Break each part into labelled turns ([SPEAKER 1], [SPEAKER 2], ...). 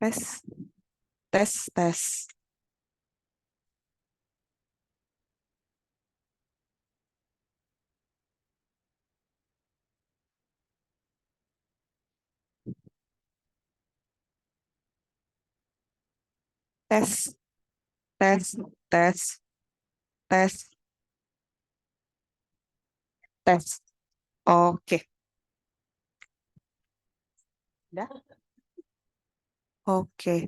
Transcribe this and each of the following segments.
[SPEAKER 1] Tes, tes, tes. Tes, tes, tes, tes, tes. Oke. Udah? Oke.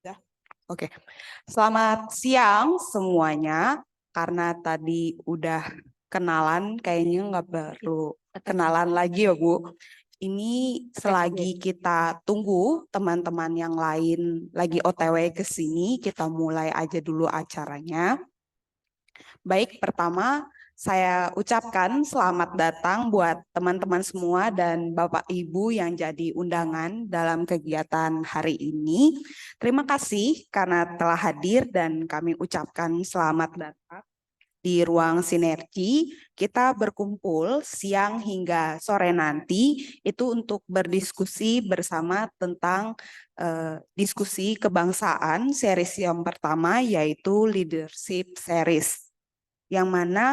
[SPEAKER 1] Udah? Oke. Selamat siang semuanya. Karena tadi udah kenalan, kayaknya nggak perlu kenalan lagi ya, Bu. Ini selagi kita tunggu teman-teman yang lain lagi OTW ke sini, kita mulai aja dulu acaranya. Baik, pertama saya ucapkan selamat datang buat teman-teman semua dan Bapak Ibu yang jadi undangan dalam kegiatan hari ini. Terima kasih karena telah hadir dan kami ucapkan selamat datang di ruang sinergi. Kita berkumpul siang hingga sore nanti itu untuk berdiskusi bersama tentang diskusi kebangsaan series yang pertama yaitu Leadership Series. Yang mana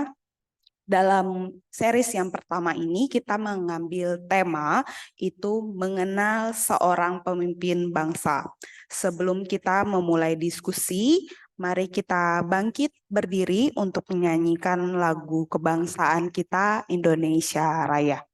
[SPEAKER 1] dalam series yang pertama ini kita mengambil tema itu mengenal seorang pemimpin bangsa. Sebelum kita memulai diskusi, mari kita bangkit berdiri untuk menyanyikan lagu kebangsaan kita Indonesia Raya.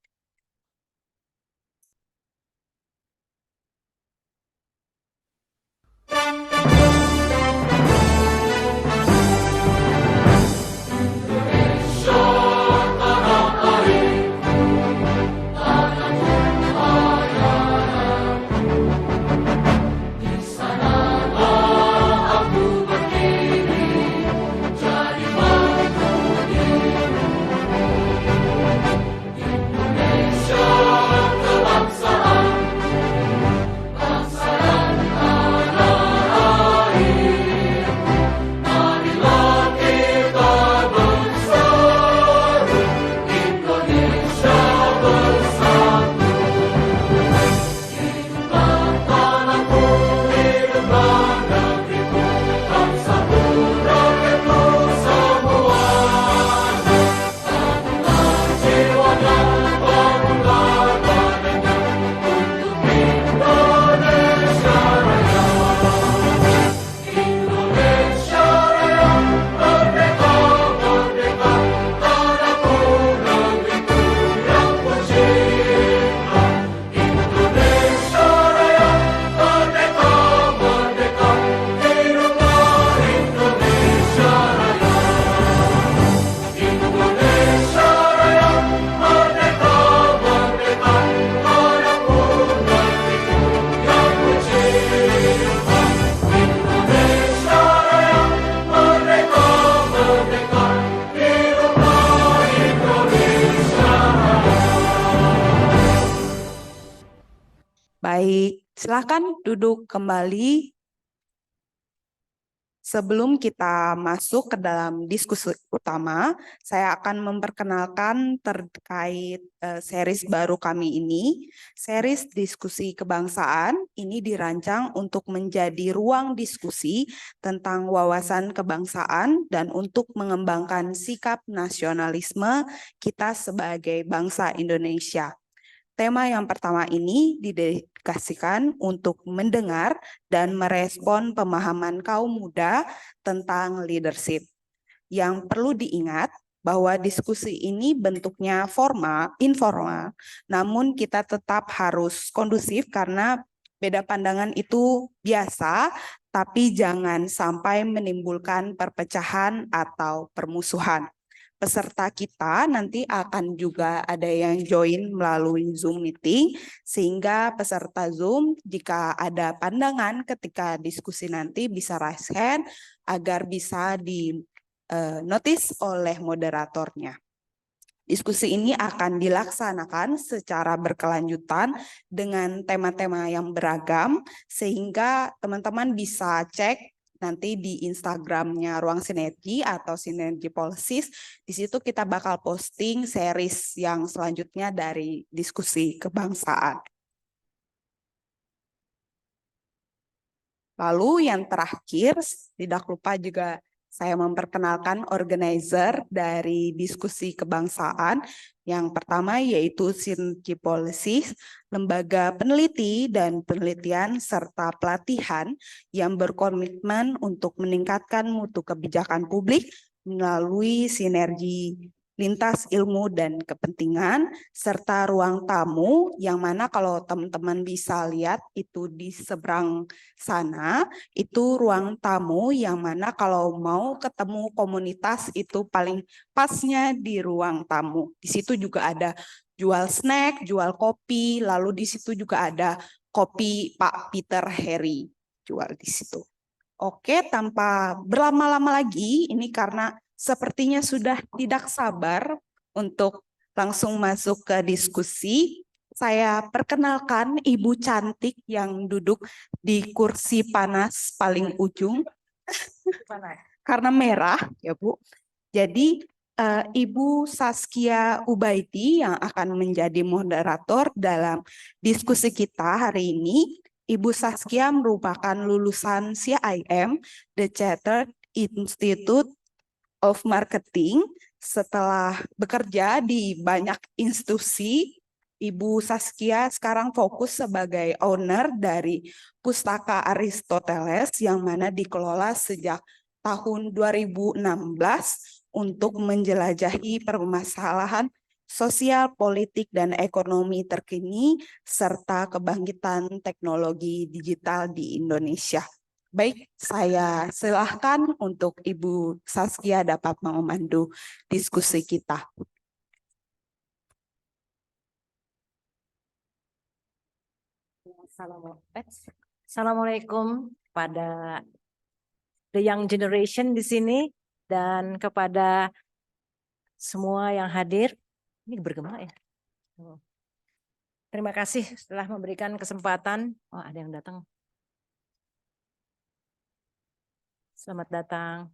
[SPEAKER 1] Baik, silakan duduk kembali. Sebelum kita masuk ke dalam diskusi utama, saya akan memperkenalkan terkait series baru kami ini. Series diskusi kebangsaan ini dirancang untuk menjadi ruang diskusi tentang wawasan kebangsaan dan untuk mengembangkan sikap nasionalisme kita sebagai bangsa Indonesia. Tema yang pertama ini didedikasikan untuk mendengar dan merespon pemahaman kaum muda tentang leadership. Yang perlu diingat bahwa diskusi ini bentuknya informal, namun kita tetap harus kondusif karena beda pandangan itu biasa, tapi jangan sampai menimbulkan perpecahan atau permusuhan. Peserta kita nanti akan juga ada yang join melalui Zoom meeting, sehingga peserta Zoom jika ada pandangan ketika diskusi nanti bisa raise hand agar bisa di-notice oleh moderatornya. Diskusi ini akan dilaksanakan secara berkelanjutan dengan tema-tema yang beragam, sehingga teman-teman bisa cek nanti di Instagramnya Ruang Sinergi atau Sinergi Policies. Di situ kita bakal posting series yang selanjutnya dari diskusi kebangsaan. Lalu yang terakhir, tidak lupa juga saya memperkenalkan organizer dari diskusi kebangsaan. Yang pertama yaitu Sinergi Policies, lembaga peneliti dan penelitian serta pelatihan yang berkomitmen untuk meningkatkan mutu kebijakan publik melalui sinergi lintas ilmu dan kepentingan, serta ruang tamu yang mana kalau teman-teman bisa lihat itu di seberang sana, itu ruang tamu yang mana kalau mau ketemu komunitas itu paling pasnya di ruang tamu. Di situ juga ada jual snack, jual kopi, lalu di situ juga ada kopi Pak Peter Harry jual di situ. Oke, tanpa berlama-lama lagi, ini karena sepertinya sudah tidak sabar untuk langsung masuk ke diskusi. Saya perkenalkan Ibu cantik yang duduk di kursi panas paling ujung karena merah, ya Bu. Jadi Ibu Saskia Ubaidi yang akan menjadi moderator dalam diskusi kita hari ini. Ibu Saskia merupakan lulusan CIM, The Chartered Institute of Marketing. Setelah bekerja di banyak institusi, Ibu Saskia sekarang fokus sebagai owner dari Pustaka Aristoteles yang mana dikelola sejak tahun 2016 untuk menjelajahi permasalahan sosial, politik, dan ekonomi terkini, serta kebangkitan teknologi digital di Indonesia. Baik, saya silahkan untuk Ibu Saskia dapat memandu diskusi kita.
[SPEAKER 2] Assalamualaikum pada the young generation di sini dan kepada semua yang hadir. Ini bergema ya. Terima kasih telah memberikan kesempatan. Oh, ada yang datang. Selamat datang.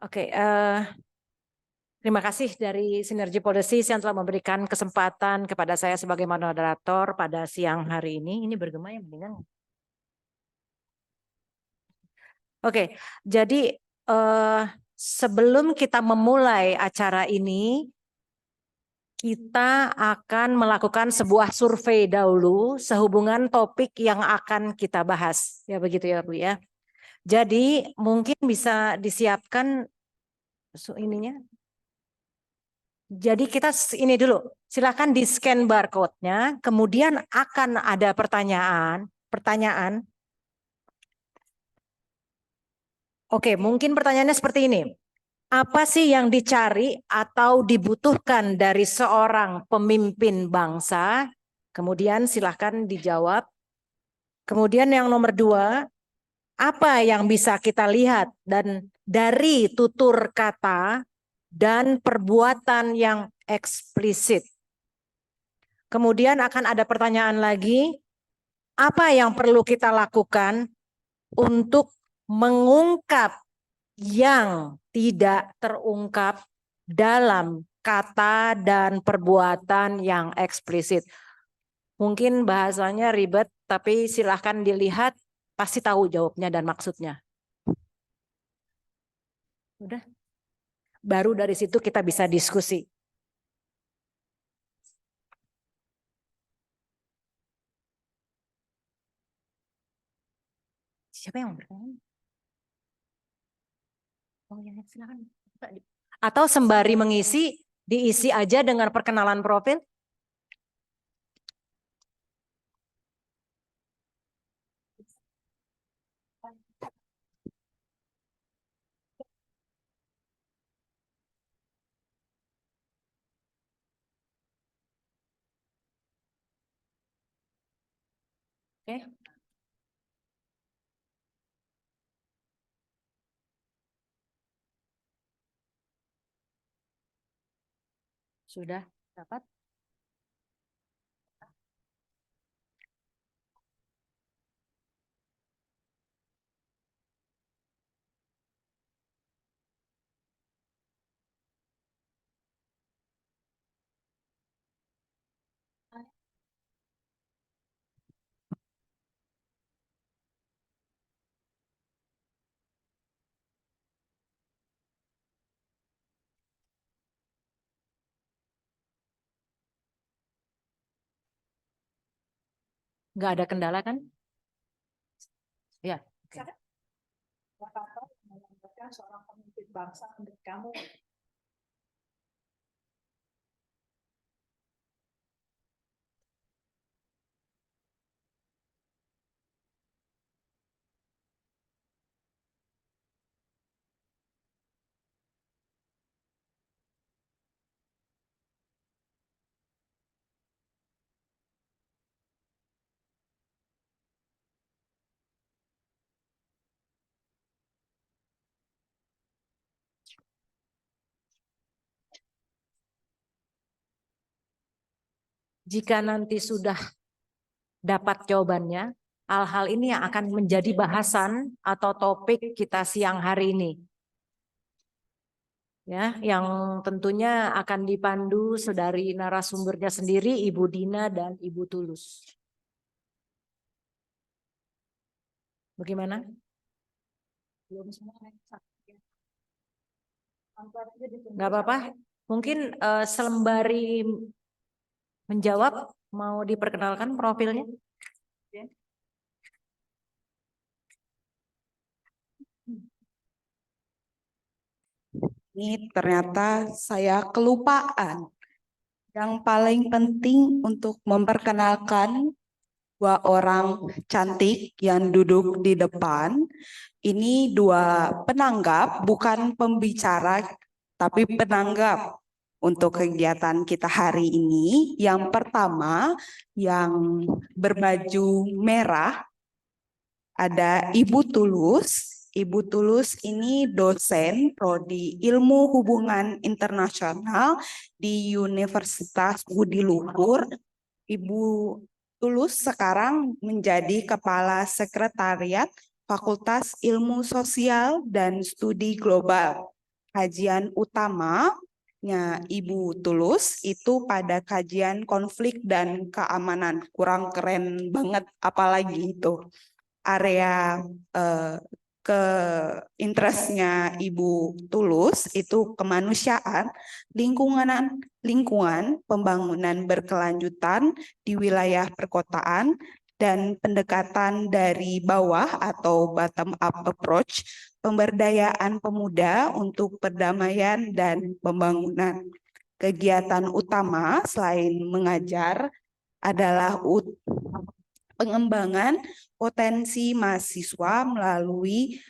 [SPEAKER 2] Oke, terima kasih dari Sinergi Policies yang telah memberikan kesempatan kepada saya sebagai moderator pada siang hari ini. Ini bergema ya, mendingan. Oke, jadi sebelum kita memulai acara ini, kita akan melakukan sebuah survei dahulu sehubungan topik yang akan kita bahas. Ya begitu ya Bu ya. Jadi mungkin bisa disiapkan ininya. Jadi kita ini dulu, silakan di scan barcode-nya, kemudian akan ada pertanyaan. Oke, mungkin pertanyaannya seperti ini. Apa sih yang dicari atau dibutuhkan dari seorang pemimpin bangsa? Kemudian silahkan dijawab. Kemudian yang nomor 2, apa yang bisa kita lihat dan dari tutur kata dan perbuatan yang eksplisit. Kemudian akan ada pertanyaan lagi, apa yang perlu kita lakukan untuk mengungkap yang tidak terungkap dalam kata dan perbuatan yang eksplisit. Mungkin bahasanya ribet, tapi silahkan dilihat, pasti tahu jawabnya dan maksudnya. Udah. Baru dari situ kita bisa diskusi. Siapa yang bertanya? Oh ya, silakan. Atau sembari mengisi, diisi aja dengan perkenalan profil. Oke. Sudah dapat? Nggak ada kendala kan? Ya.
[SPEAKER 3] Jakarta menyampaikan seorang pemimpin bangsa menurut kamu.
[SPEAKER 2] Jika nanti sudah dapat jawabannya, hal-hal ini yang akan menjadi bahasan atau topik kita siang hari ini. Ya, yang tentunya akan dipandu dari narasumbernya sendiri, Ibu Dina dan Ibu Tulus. Bagaimana? Nggak apa-apa. Mungkin sembari menjawab, mau diperkenalkan profilnya?
[SPEAKER 1] Ini ternyata saya kelupaan. Yang paling penting untuk memperkenalkan dua orang cantik yang duduk di depan. Ini dua penanggap, bukan pembicara, tapi penanggap untuk kegiatan kita hari ini. Yang pertama, yang berbaju merah, ada Ibu Tulus. Ibu Tulus ini dosen prodi Ilmu Hubungan Internasional di Universitas Budi Luhur. Ibu Tulus sekarang menjadi Kepala Sekretariat Fakultas Ilmu Sosial dan Studi Global. Kajian utamanya Ibu Tulus itu pada kajian konflik dan keamanan. Kurang keren banget, apalagi itu area ke interestnya Ibu Tulus itu kemanusiaan, lingkungan, pembangunan berkelanjutan di wilayah perkotaan, dan pendekatan dari bawah atau bottom up approach, pemberdayaan pemuda untuk perdamaian dan pembangunan. Kegiatan utama selain mengajar adalah pengembangan potensi mahasiswa melalui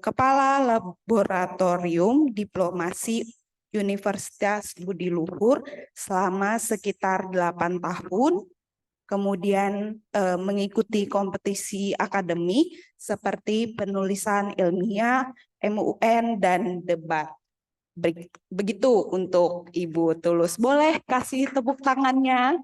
[SPEAKER 1] Kepala Laboratorium Diplomasi Universitas Budi Luhur selama sekitar 8 tahun, kemudian mengikuti kompetisi akademik seperti penulisan ilmiah, MUN, dan debat. Begitu untuk Ibu Tulus. Boleh kasih tepuk tangannya?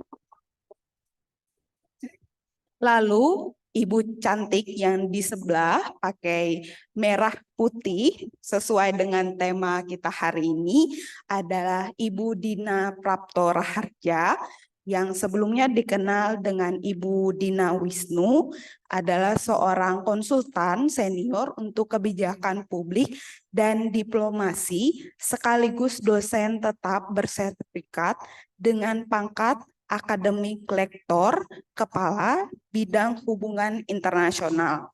[SPEAKER 1] Lalu Ibu cantik yang di sebelah pakai merah putih sesuai dengan tema kita hari ini adalah Ibu Dina Prapto Raharja yang sebelumnya dikenal dengan Ibu Dina Wisnu, adalah seorang konsultan senior untuk kebijakan publik dan diplomasi sekaligus dosen tetap bersertifikat dengan pangkat akademik lektor kepala bidang hubungan internasional.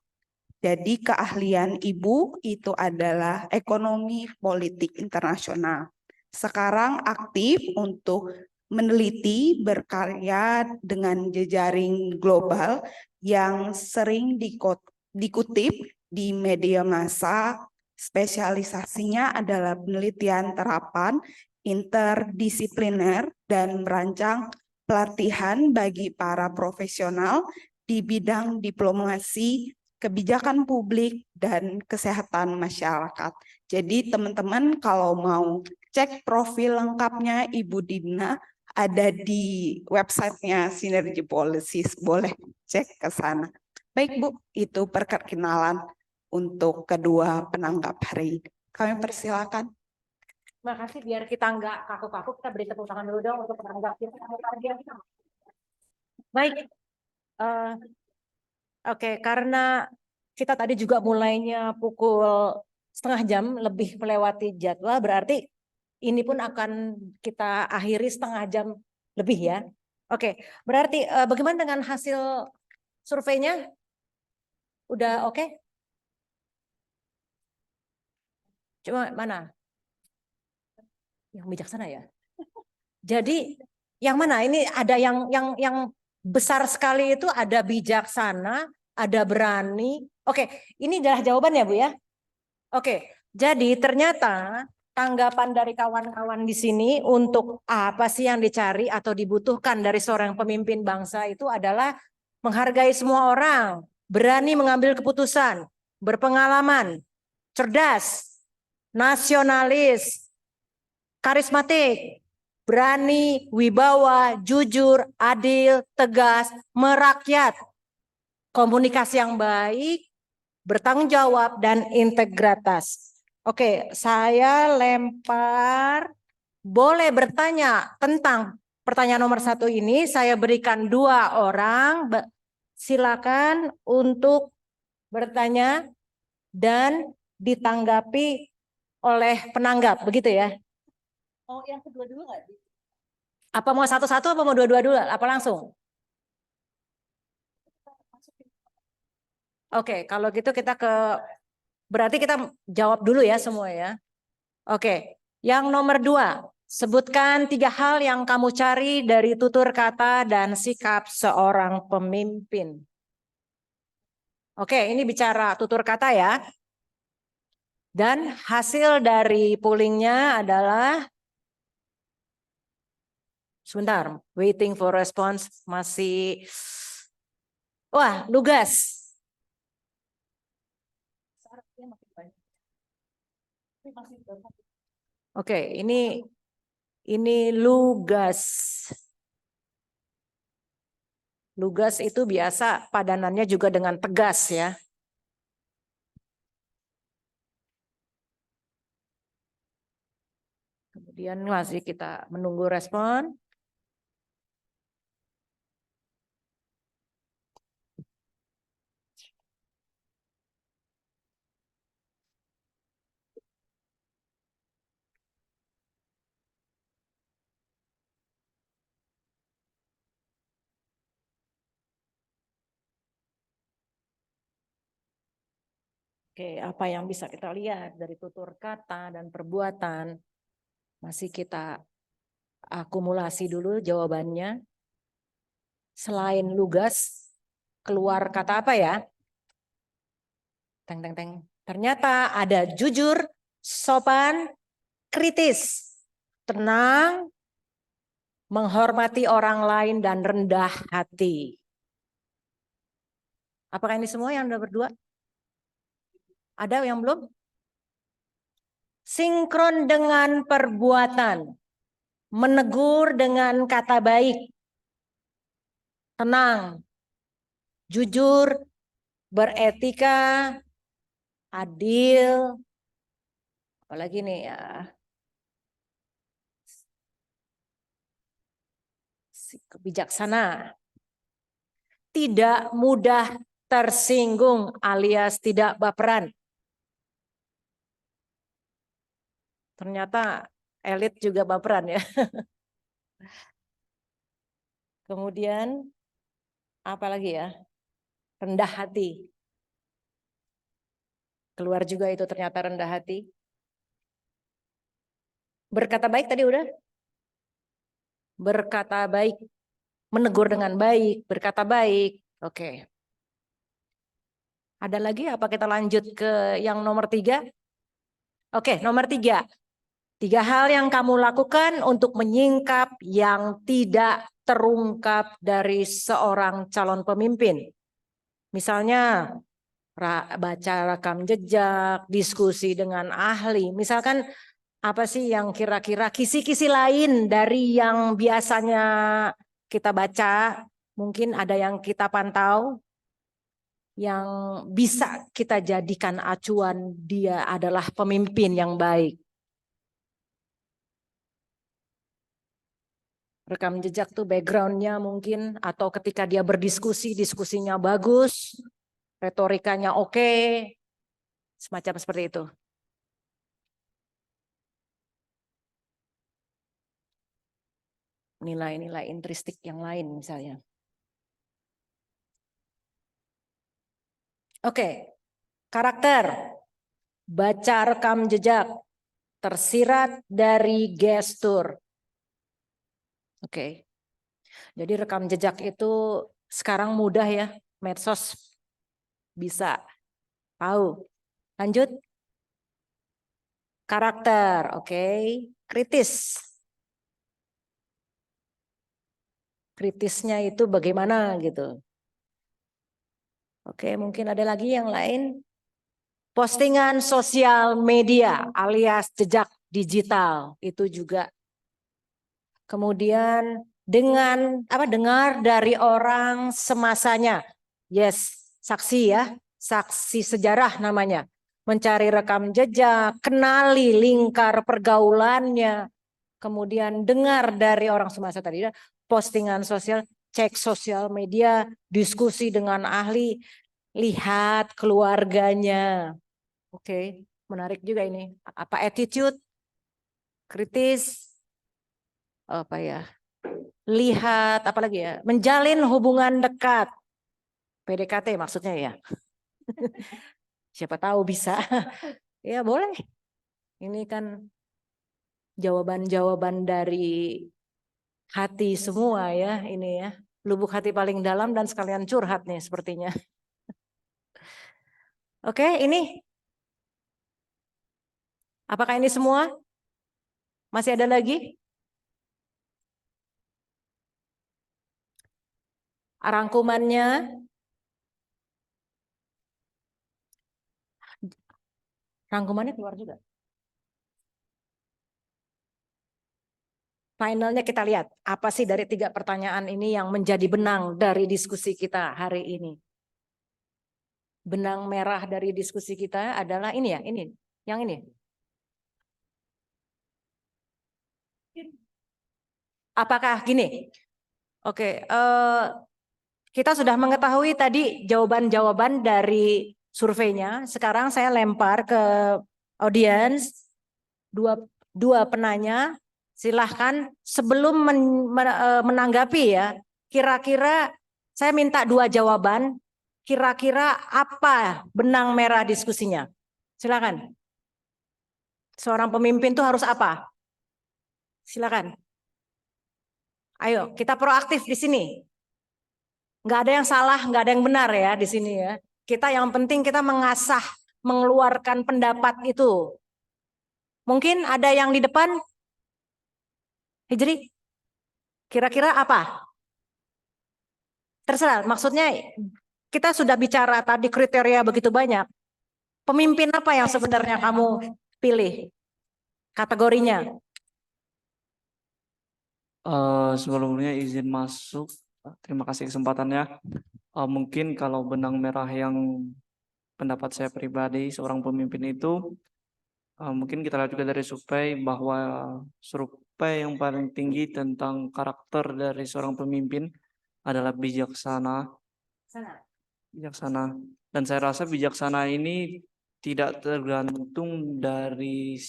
[SPEAKER 1] Jadi keahlian Ibu itu adalah ekonomi politik internasional. Sekarang aktif untuk meneliti berkarya dengan jejaring global yang sering dikutip di media massa. Spesialisasinya adalah penelitian terapan interdisipliner dan merancang pelatihan bagi para profesional di bidang diplomasi, kebijakan publik, dan kesehatan masyarakat. Jadi teman-teman kalau mau cek profil lengkapnya Ibu Dina ada di websitenya Sinergi Policies, boleh cek ke sana. Baik Bu, itu perkenalan untuk kedua penanggap hari ini. Kami persilakan.
[SPEAKER 2] Terima kasih, biar kita nggak kaku-kaku, kita beri tepuk tangan dulu dong untuk penanggap kita. Baik, oke, karena kita tadi juga mulainya pukul setengah jam lebih melewati jadwal, berarti ini pun akan kita akhiri setengah jam lebih ya. Oke, berarti bagaimana dengan hasil surveinya? Udah oke? Cuma mana? Yang bijaksana ya. Jadi yang mana? Ini ada yang besar sekali itu ada bijaksana, ada berani. Oke, ini adalah jawabannya Bu ya. Oke, jadi ternyata tanggapan dari kawan-kawan di sini untuk apa sih yang dicari atau dibutuhkan dari seorang pemimpin bangsa itu adalah menghargai semua orang, berani mengambil keputusan, berpengalaman, cerdas, nasionalis, karismatik, berani, wibawa, jujur, adil, tegas, merakyat, komunikasi yang baik, bertanggung jawab, dan integritas. Oke, saya lempar, boleh bertanya tentang pertanyaan nomor 1 ini, saya berikan 2 orang, silakan untuk bertanya dan ditanggapi oleh penanggap, begitu ya?
[SPEAKER 3] Oh, yang kedua dulu nggak?
[SPEAKER 2] Apa mau satu-satu, apa mau dua-dua dulu, apa langsung? Oke, kalau gitu kita berarti kita jawab dulu ya semua ya. Oke, yang nomor 2, sebutkan 3 hal yang kamu cari dari tutur kata dan sikap seorang pemimpin. Oke, ini bicara tutur kata ya. Dan hasil dari pollingnya adalah, sebentar, waiting for response masih, wah lugas.
[SPEAKER 3] Syaratnya makin banyak. Tapi masih banyak.
[SPEAKER 2] Oke, ini lugas. Lugas itu biasa padanannya juga dengan tegas ya. Kemudian masih kita menunggu respon. Oke, apa yang bisa kita lihat dari tutur kata dan perbuatan? Masih kita akumulasi dulu jawabannya. Selain lugas, keluar kata apa ya? Teng, teng, teng. Ternyata ada jujur, sopan, kritis, tenang, menghormati orang lain, dan rendah hati. Apakah ini semua yang udah berdua? Ada yang belum? Sinkron dengan perbuatan, menegur dengan kata baik, tenang, jujur, beretika, adil, apalagi nih ya, bijaksana, tidak mudah tersinggung alias tidak baperan. Ternyata elit juga baperan ya. Kemudian apa lagi ya? Rendah hati. Keluar juga itu ternyata rendah hati. Berkata baik tadi udah? Berkata baik. Menegur dengan baik, berkata baik. Oke. Ada lagi apa kita lanjut ke yang nomor 3? Oke, nomor 3. 3 hal yang kamu lakukan untuk menyingkap yang tidak terungkap dari seorang calon pemimpin. Misalnya baca rekam jejak, diskusi dengan ahli. Misalkan apa sih yang kira-kira kisi-kisi lain dari yang biasanya kita baca, mungkin ada yang kita pantau, yang bisa kita jadikan acuan dia adalah pemimpin yang baik. Rekam jejak tuh backgroundnya mungkin, atau ketika dia berdiskusi, diskusinya bagus, retorikanya oke, semacam seperti itu. Nilai-nilai intristik yang lain misalnya. Oke, karakter, baca rekam jejak, tersirat dari gestur. Oke, jadi rekam jejak itu sekarang mudah ya, medsos bisa tahu. Lanjut, karakter, oke, kritis. Kritisnya itu bagaimana gitu. Oke, mungkin ada lagi yang lain. Postingan sosial media alias jejak digital itu juga. Kemudian dengan dengar dari orang semasanya. Yes, saksi ya, saksi sejarah namanya. Mencari rekam jejak, kenali lingkar pergaulannya. Kemudian dengar dari orang semasa tadi, postingan sosial, cek sosial media, diskusi dengan ahli, lihat keluarganya. Oke, menarik juga ini. Apa attitude, kritis, apa ya? Lihat, apalagi ya? Menjalin hubungan dekat. PDKT maksudnya ya. Siapa tahu bisa. Ya boleh. Ini kan jawaban-jawaban dari hati semua ya ini ya. Lubuk hati paling dalam dan sekalian curhat nih sepertinya. Oke, ini. Apakah ini semua? Masih ada lagi? Rangkumannya. Rangkumannya keluar juga. Finalnya kita lihat. Apa sih dari 3 pertanyaan ini yang menjadi benang dari diskusi kita hari ini? Benang merah dari diskusi kita adalah ini ya, ini. Yang ini. Apakah gini? Oke, kita sudah mengetahui tadi jawaban-jawaban dari surveinya. Sekarang saya lempar ke audiens, dua penanya. Silahkan sebelum menanggapi ya, kira-kira saya minta 2 jawaban. Kira-kira apa benang merah diskusinya? Silakan. Seorang pemimpin itu harus apa? Silakan. Ayo, kita proaktif di sini. Nggak ada yang salah, nggak ada yang benar ya di sini ya. Kita yang penting kita mengasah, mengeluarkan pendapat itu. Mungkin ada yang di depan, Hijri, kira-kira apa? Terserah, maksudnya kita sudah bicara tadi kriteria begitu banyak. Pemimpin apa yang sebenarnya kamu pilih? Kategorinya.
[SPEAKER 4] Sebelumnya izin masuk. Terima kasih kesempatannya. Mungkin kalau benang merah yang pendapat saya pribadi seorang pemimpin itu, mungkin kita lihat juga dari survei bahwa survei yang paling tinggi tentang karakter dari seorang pemimpin adalah bijaksana. Bijaksana. Dan saya rasa bijaksana ini tidak tergantung dari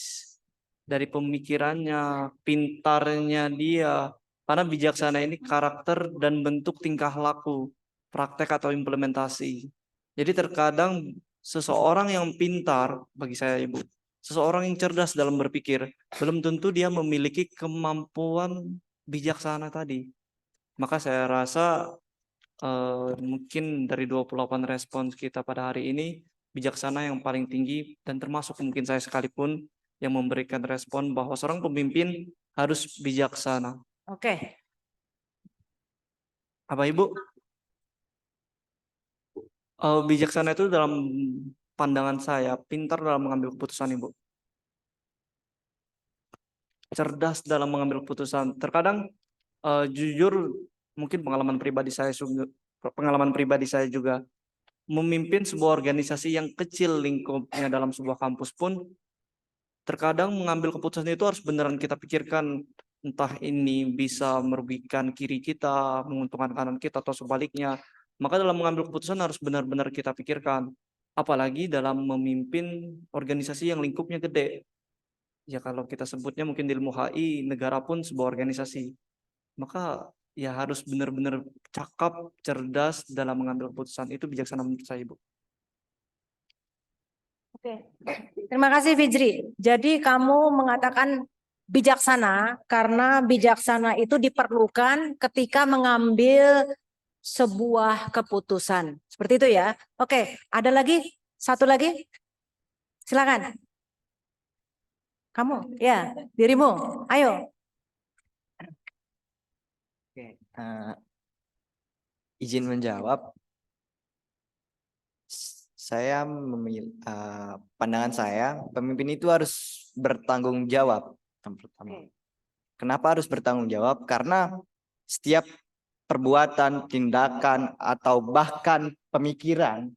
[SPEAKER 4] pemikirannya, pintarnya dia. Karena bijaksana ini karakter dan bentuk tingkah laku, praktek atau implementasi. Jadi terkadang seseorang yang pintar, bagi saya Ibu, seseorang yang cerdas dalam berpikir, belum tentu dia memiliki kemampuan bijaksana tadi. Maka saya rasa mungkin dari 28 respons kita pada hari ini, bijaksana yang paling tinggi, dan termasuk mungkin saya sekalipun yang memberikan respon bahwa seorang pemimpin harus bijaksana.
[SPEAKER 2] Oke.
[SPEAKER 4] Apa Ibu? Bijaksana itu dalam pandangan saya, pintar dalam mengambil keputusan Ibu. Cerdas dalam mengambil keputusan. Terkadang jujur mungkin pengalaman pribadi saya juga memimpin sebuah organisasi yang kecil lingkupnya dalam sebuah kampus pun terkadang mengambil keputusan itu harus beneran kita pikirkan, entah ini bisa merugikan kiri kita, menguntungkan kanan kita, atau sebaliknya. Maka dalam mengambil keputusan harus benar-benar kita pikirkan. Apalagi dalam memimpin organisasi yang lingkupnya gede. Ya kalau kita sebutnya mungkin di ilmu HI, negara pun sebuah organisasi. Maka ya harus benar-benar cakap, cerdas dalam mengambil keputusan. Itu bijaksana menurut saya, Ibu.
[SPEAKER 2] Oke. Terima kasih Fijri. Jadi kamu mengatakan bijaksana karena bijaksana itu diperlukan ketika mengambil sebuah keputusan. Seperti itu ya. Oke, ada lagi? Satu lagi? Silakan. Kamu, ya, dirimu. Ayo.
[SPEAKER 5] Oke, izin menjawab. Saya memilih pandangan saya, pemimpin itu harus bertanggung jawab. Yang pertama. Kenapa harus bertanggung jawab? Karena setiap perbuatan, tindakan, atau bahkan pemikiran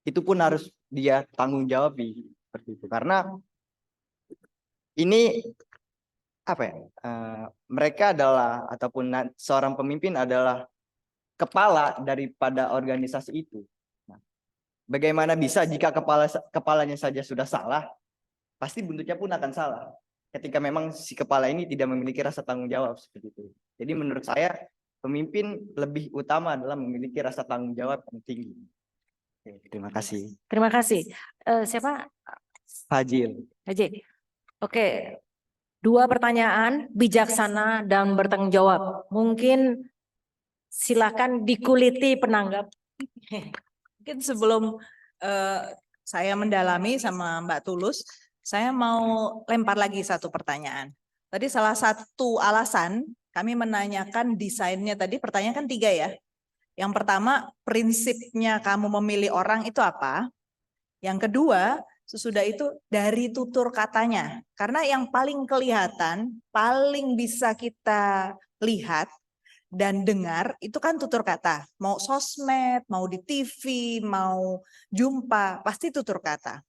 [SPEAKER 5] itu pun harus dia tanggung jawab seperti itu. Karena ini apa ya? Mereka adalah ataupun seorang pemimpin adalah kepala daripada organisasi itu. Nah, bagaimana bisa jika kepalanya saja sudah salah, pasti buntutnya pun akan salah. Ketika memang si kepala ini tidak memiliki rasa tanggung jawab seperti itu. Jadi menurut saya pemimpin lebih utama adalah memiliki rasa tanggung jawab yang tinggi. Oke, terima kasih.
[SPEAKER 2] Terima kasih. Siapa?
[SPEAKER 5] Fajil.
[SPEAKER 2] Haji. Oke. Dua pertanyaan, bijaksana dan bertanggung jawab. Mungkin silakan dikuliti penanggap.
[SPEAKER 3] Mungkin sebelum saya mendalami sama Mbak Tulus, saya mau lempar lagi satu pertanyaan. Tadi salah satu alasan kami menanyakan desainnya tadi, pertanyaan kan 3 ya. Yang pertama, prinsipnya kamu memilih orang itu apa? Yang kedua, sesudah itu dari tutur katanya. Karena yang paling kelihatan, paling bisa kita lihat dan dengar itu kan tutur kata. Mau sosmed, mau di TV, mau jumpa, pasti tutur kata.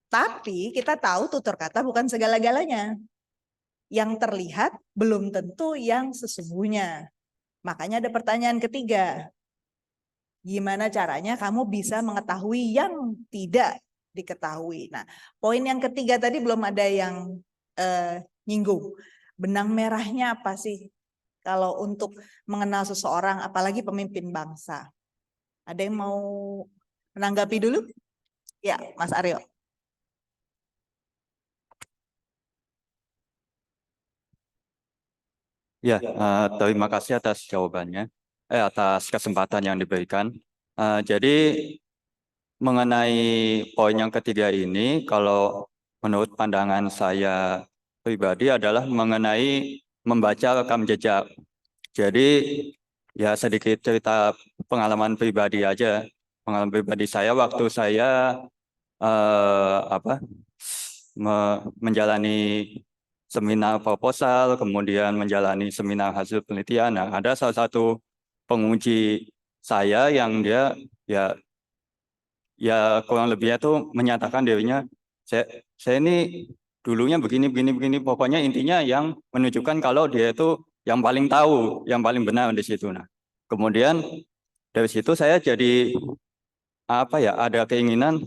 [SPEAKER 3] Tapi kita tahu tutur kata bukan segala-galanya. Yang terlihat belum tentu yang sesungguhnya. Makanya ada pertanyaan ketiga. Gimana caranya kamu bisa mengetahui yang tidak diketahui. Nah, poin yang ketiga tadi belum ada yang nyinggung. Benang merahnya apa sih? Kalau untuk mengenal seseorang, apalagi pemimpin bangsa. Ada yang mau menanggapi dulu? Ya, Mas Aryo.
[SPEAKER 6] Ya, terima kasih atas jawabannya, atas kesempatan yang diberikan. Jadi mengenai poin yang ketiga ini, kalau menurut pandangan saya pribadi adalah mengenai membaca rekam jejak. Jadi ya sedikit cerita pengalaman pribadi aja. Pengalaman pribadi saya waktu saya menjalani seminar proposal, kemudian menjalani seminar hasil penelitian. Nah, ada salah satu penguji saya yang dia ya kurang lebihnya tuh menyatakan dirinya, saya ini dulunya begini, pokoknya intinya yang menunjukkan kalau dia itu yang paling tahu, yang paling benar di situ. Nah, kemudian dari situ saya jadi ada keinginan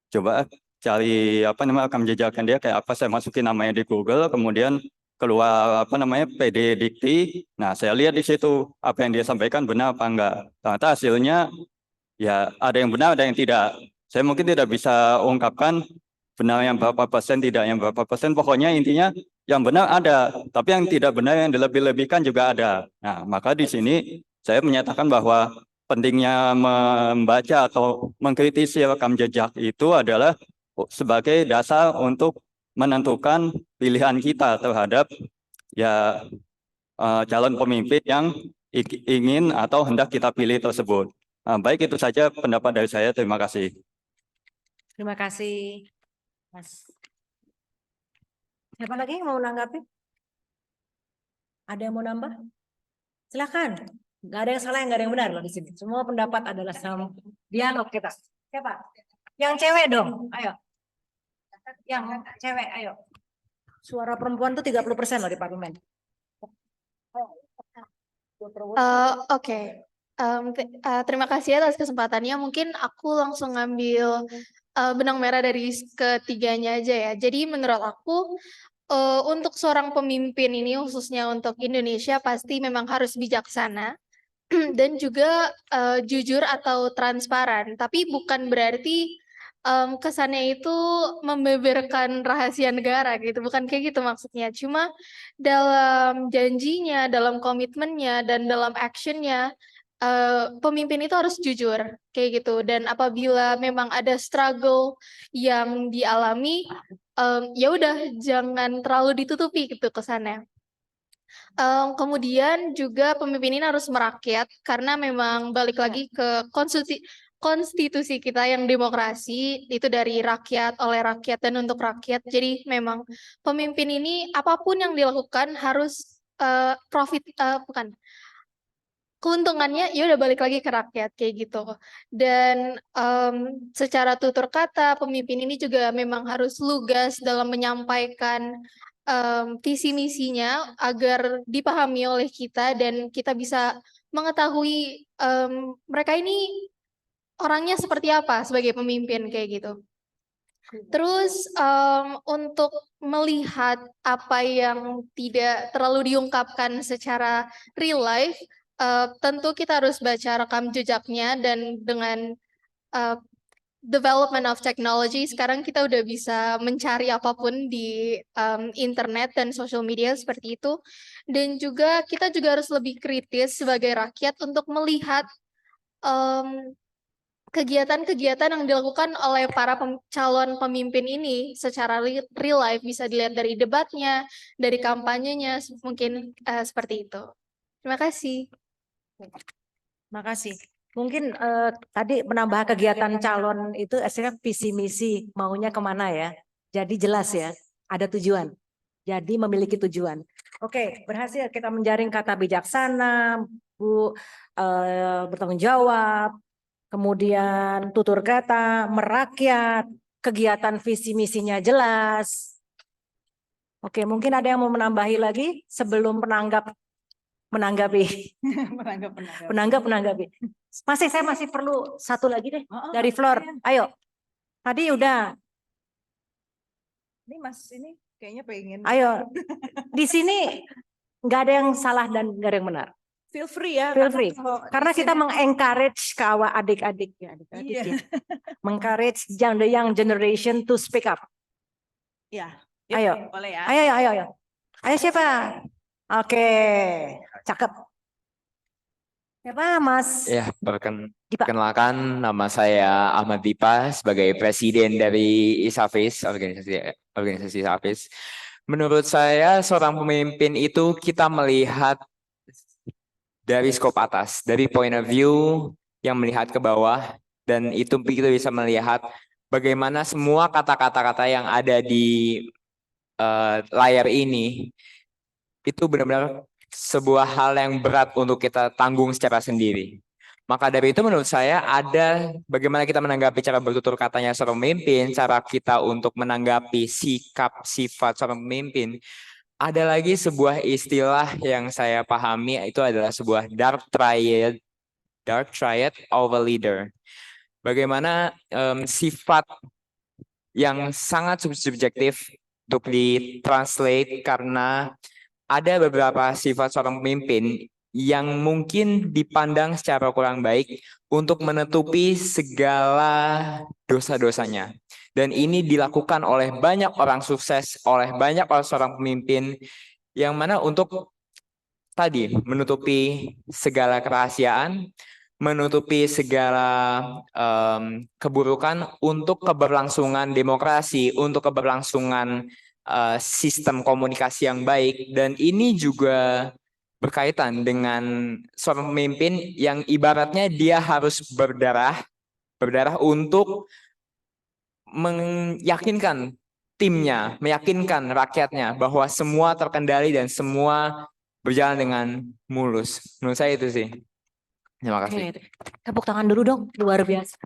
[SPEAKER 6] coba cari rekam jejaknya dia kayak apa, saya masukin namanya di Google, kemudian keluar PD Dikti. Nah, saya lihat di situ apa yang dia sampaikan benar apa enggak. Ternyata hasilnya ya ada yang benar, ada yang tidak. Saya mungkin tidak bisa ungkapkan benar yang berapa persen, tidak yang berapa persen. Pokoknya intinya yang benar ada, tapi yang tidak benar, yang dilebih-lebihkan juga ada. Nah, maka di sini saya menyatakan bahwa pentingnya membaca atau mengkritisi rekam jejak itu adalah sebagai dasar untuk menentukan pilihan kita terhadap calon pemimpin yang ingin atau hendak kita pilih tersebut. Baik, itu saja pendapat dari saya. Terima kasih.
[SPEAKER 2] Terima kasih, Mas. Siapa lagi yang mau menanggapi? Ada yang mau nambah? Silakan. Nggak ada yang salah, nggak ada yang benar loh di sini. Semua pendapat adalah sama. Dialog kita. Siapa? Yang cewek dong. Ayo. Yang cewek, ayo. Suara perempuan tuh 30% loh di parlemen.
[SPEAKER 7] Oke. Terima kasih atas kesempatannya. Mungkin aku langsung ngambil benang merah dari ketiganya aja ya. Jadi menurut aku untuk seorang pemimpin ini khususnya untuk Indonesia pasti memang harus bijaksana dan juga jujur atau transparan. Tapi bukan berarti kesannya itu membeberkan rahasia negara gitu, bukan kayak gitu maksudnya. Cuma dalam janjinya, dalam komitmennya, dan dalam actionnya, pemimpin itu harus jujur kayak gitu. Dan apabila memang ada struggle yang dialami, ya udah jangan terlalu ditutupi gitu kesannya. Kemudian juga pemimpin ini harus merakyat karena memang balik lagi ke konstitusi kita yang demokrasi itu dari rakyat, oleh rakyat, dan untuk rakyat. Jadi memang pemimpin ini apapun yang dilakukan harus bukan, keuntungannya ya udah balik lagi ke rakyat kayak gitu. Dan secara tutur kata pemimpin ini juga memang harus lugas dalam menyampaikan visi misinya agar dipahami oleh kita dan kita bisa mengetahui mereka ini orangnya seperti apa sebagai pemimpin kayak gitu. Terus untuk melihat apa yang tidak terlalu diungkapkan secara real life, tentu kita harus baca rekam jejaknya, dan dengan development of technology sekarang kita udah bisa mencari apapun di internet dan social media seperti itu. Dan juga kita juga harus lebih kritis sebagai rakyat untuk melihat kegiatan-kegiatan yang dilakukan oleh para calon pemimpin ini secara real life, bisa dilihat dari debatnya, dari kampanyenya, mungkin seperti itu. Terima kasih.
[SPEAKER 2] Makasih. Mungkin tadi menambah kegiatan calon itu istilahnya visi misi maunya kemana ya. Jadi jelas ya, ada tujuan. Jadi memiliki tujuan. Oke, berhasil kita menjaring kata bijaksana, Bu, bertanggung jawab, kemudian tutur kata, merakyat, kegiatan visi misinya jelas. Oke, mungkin ada yang mau menambahi lagi sebelum menanggapi. Menanggapi. Saya masih perlu satu lagi deh dari Flor. Ayo. Tadi udah.
[SPEAKER 3] Ini Mas ini kayaknya pengen.
[SPEAKER 2] Ayo. Di sini nggak ada yang salah dan nggak ada yang benar.
[SPEAKER 3] Feel free ya.
[SPEAKER 2] Feel free. Karena kita mengencourage ke adik-adik ya,
[SPEAKER 3] Iya.
[SPEAKER 2] ya. Mengencourage the young generation to speak up.
[SPEAKER 3] Ya.
[SPEAKER 2] Ayo.
[SPEAKER 3] Boleh ya.
[SPEAKER 2] Ayo. Ayo siapa? Oke, cakep. Siapa Mas?
[SPEAKER 8] Ya,
[SPEAKER 2] Dipa.
[SPEAKER 8] perkenalkan nama saya Ahmad Dipa sebagai presiden dari ISAFIS, organisasi ISAFIS. Menurut saya seorang pemimpin itu kita melihat dari skop atas, dari point of view yang melihat ke bawah, dan itu kita bisa melihat bagaimana semua kata-kata yang ada di layar ini itu benar-benar sebuah hal yang berat untuk kita tanggung secara sendiri. Maka dari itu menurut saya ada bagaimana kita menanggapi cara bertutur katanya seorang pemimpin, cara kita untuk menanggapi sikap sifat seorang pemimpin. Ada lagi sebuah istilah yang saya pahami, itu adalah sebuah dark triad of a leader. Bagaimana sifat yang sangat subjektif untuk ditranslate karena ada beberapa sifat seorang pemimpin yang mungkin dipandang secara kurang baik untuk menutupi segala dosa-dosanya. Dan ini dilakukan oleh banyak orang sukses, oleh banyak seorang pemimpin yang mana untuk tadi menutupi segala kerahasiaan, menutupi segala keburukan untuk keberlangsungan demokrasi, untuk keberlangsungan sistem komunikasi yang baik. Dan ini juga berkaitan dengan seorang pemimpin yang ibaratnya dia harus berdarah untuk meyakinkan timnya, meyakinkan rakyatnya bahwa semua terkendali dan semua berjalan dengan mulus. Menurut saya itu sih. Terima kasih.
[SPEAKER 2] Oke, tepuk tangan dulu dong, luar biasa.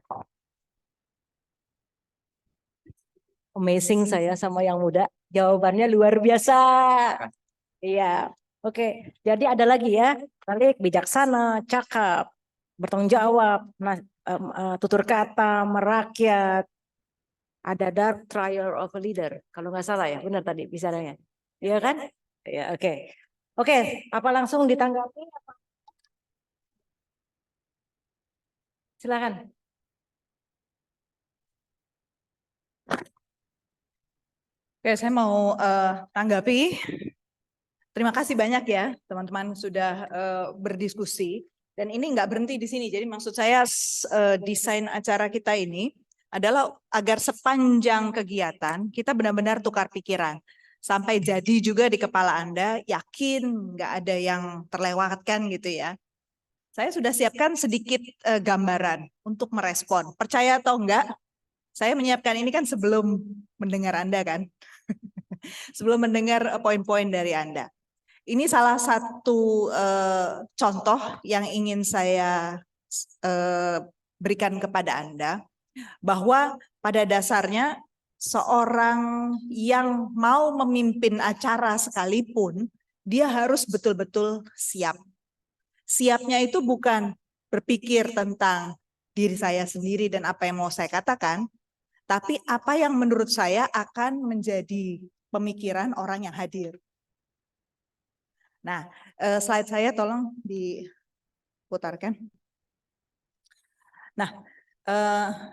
[SPEAKER 2] Amazing saya sama yang muda, jawabannya luar biasa. Iya, oke. Jadi ada lagi ya, balik bijaksana, cakap, bertanggung jawab, tutur kata, merakyat. Ada dark trial of a leader, kalau nggak salah ya, benar tadi bisa ya, iya kan? Ya, oke. Oke, apa langsung ditanggapi? Silakan.
[SPEAKER 3] Oke, saya mau tanggapi. Terima kasih banyak ya teman-teman sudah berdiskusi. Dan ini nggak berhenti di sini. Jadi maksud saya desain acara kita ini adalah agar sepanjang kegiatan kita benar-benar tukar pikiran. Sampai jadi juga di kepala Anda, yakin nggak ada yang terlewatkan gitu ya. Saya sudah siapkan sedikit gambaran untuk merespon. Percaya atau enggak, saya menyiapkan ini kan sebelum mendengar Anda kan. Sebelum mendengar poin-poin dari Anda. Ini salah satu contoh yang ingin saya berikan kepada Anda, bahwa pada dasarnya seorang yang mau memimpin acara sekalipun, dia harus betul-betul siap. Siapnya itu bukan berpikir tentang diri saya sendiri dan apa yang mau saya katakan, tapi apa yang menurut saya akan menjadi pemikiran orang yang hadir. Nah, slide saya tolong diputarkan. Nah,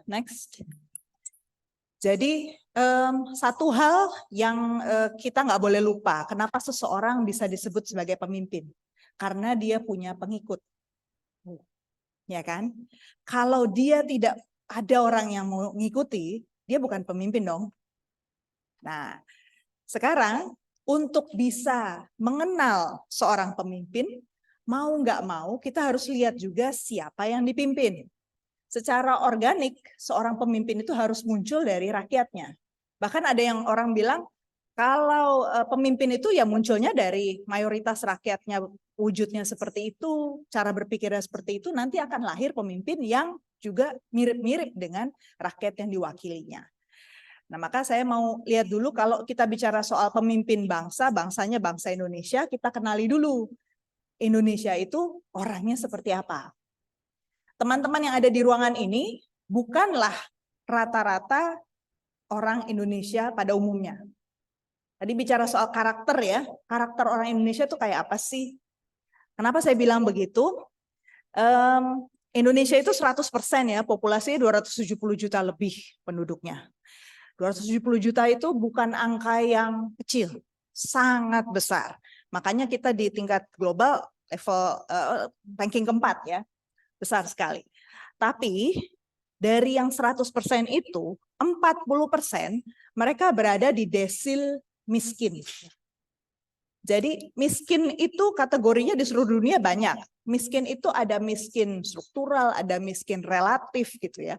[SPEAKER 3] next. Jadi satu hal yang kita nggak boleh lupa, kenapa seseorang bisa disebut sebagai pemimpin? Karena dia punya pengikut. Ya kan? Kalau dia tidak ada orang yang mau mengikuti, dia bukan pemimpin dong. Nah, sekarang untuk bisa mengenal seorang pemimpin, mau nggak mau kita harus lihat juga siapa yang dipimpin. Secara organik, seorang pemimpin itu harus muncul dari rakyatnya. Bahkan ada yang orang bilang, kalau pemimpin itu ya munculnya dari mayoritas rakyatnya, wujudnya seperti itu, cara berpikirnya seperti itu, nanti akan lahir pemimpin yang juga mirip-mirip dengan rakyat yang diwakilinya. Nah, maka saya mau lihat dulu kalau kita bicara soal pemimpin bangsa, bangsanya bangsa Indonesia, kita kenali dulu Indonesia itu orangnya seperti apa. Teman-teman yang ada di ruangan ini bukanlah rata-rata orang Indonesia pada umumnya. Tadi bicara soal karakter ya, karakter orang Indonesia itu kayak apa sih? Kenapa saya bilang begitu? Indonesia itu 100% ya, populasinya 270 juta lebih penduduknya. 270 juta itu bukan angka yang kecil, sangat besar. Makanya kita di tingkat global level ranking keempat ya, besar sekali. Tapi dari yang 100% itu, 40% mereka berada di desil miskin. Jadi miskin itu kategorinya di seluruh dunia banyak. Miskin itu ada miskin struktural, ada miskin relatif gitu ya.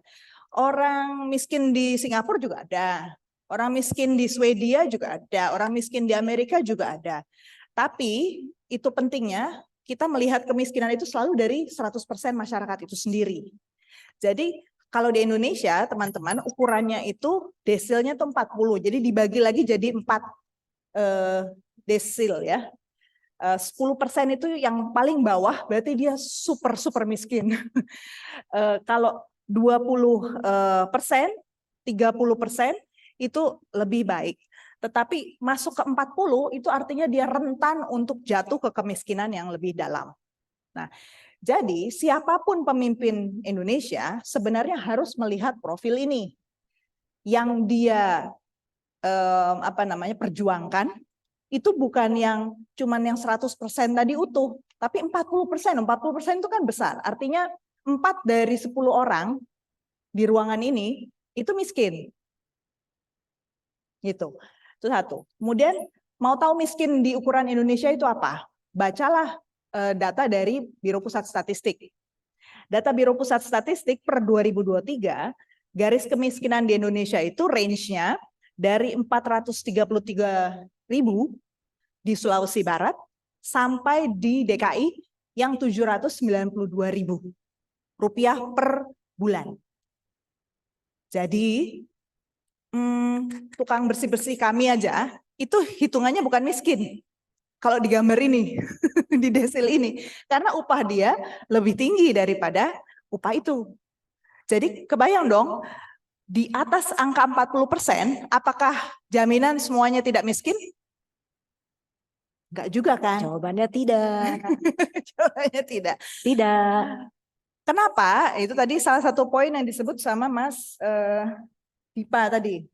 [SPEAKER 3] Orang miskin di Singapura juga ada. Orang miskin di Swedia juga ada. Orang miskin di Amerika juga ada. Tapi itu pentingnya kita melihat kemiskinan itu selalu dari 100% masyarakat itu sendiri. Jadi kalau di Indonesia teman-teman ukurannya itu desilnya tuh 40. Jadi dibagi lagi jadi 4 desil ya. 10% itu yang paling bawah berarti dia super miskin. Kalau 20%, 30% itu lebih baik. Tetapi masuk ke 40 itu artinya dia rentan untuk jatuh ke kemiskinan yang lebih dalam. Nah, jadi siapapun pemimpin Indonesia sebenarnya harus melihat profil ini. Yang dia perjuangkan itu bukan yang cuman yang 100% tadi utuh, tapi 40%. 40% itu kan besar. Artinya 4 dari 10 orang di ruangan ini itu miskin. Gitu. Itu satu. Kemudian mau tahu miskin di ukuran Indonesia itu apa? Bacalah data dari Biro Pusat Statistik. Data Biro Pusat Statistik per 2023, garis kemiskinan di Indonesia itu range-nya dari 433.000 di Sulawesi Barat sampai di DKI yang 792.000 rupiah per bulan. Jadi tukang bersih-bersih kami aja itu hitungannya bukan miskin kalau di gambar ini di desil ini, karena upah dia lebih tinggi daripada upah itu. Jadi kebayang dong, di atas angka 40%, apakah jaminan semuanya tidak miskin? Enggak juga kan?
[SPEAKER 2] Jawabannya tidak.
[SPEAKER 3] Jawabannya tidak.
[SPEAKER 2] Tidak.
[SPEAKER 3] Kenapa? Itu tadi salah satu poin yang disebut sama Mas Dipa tadi.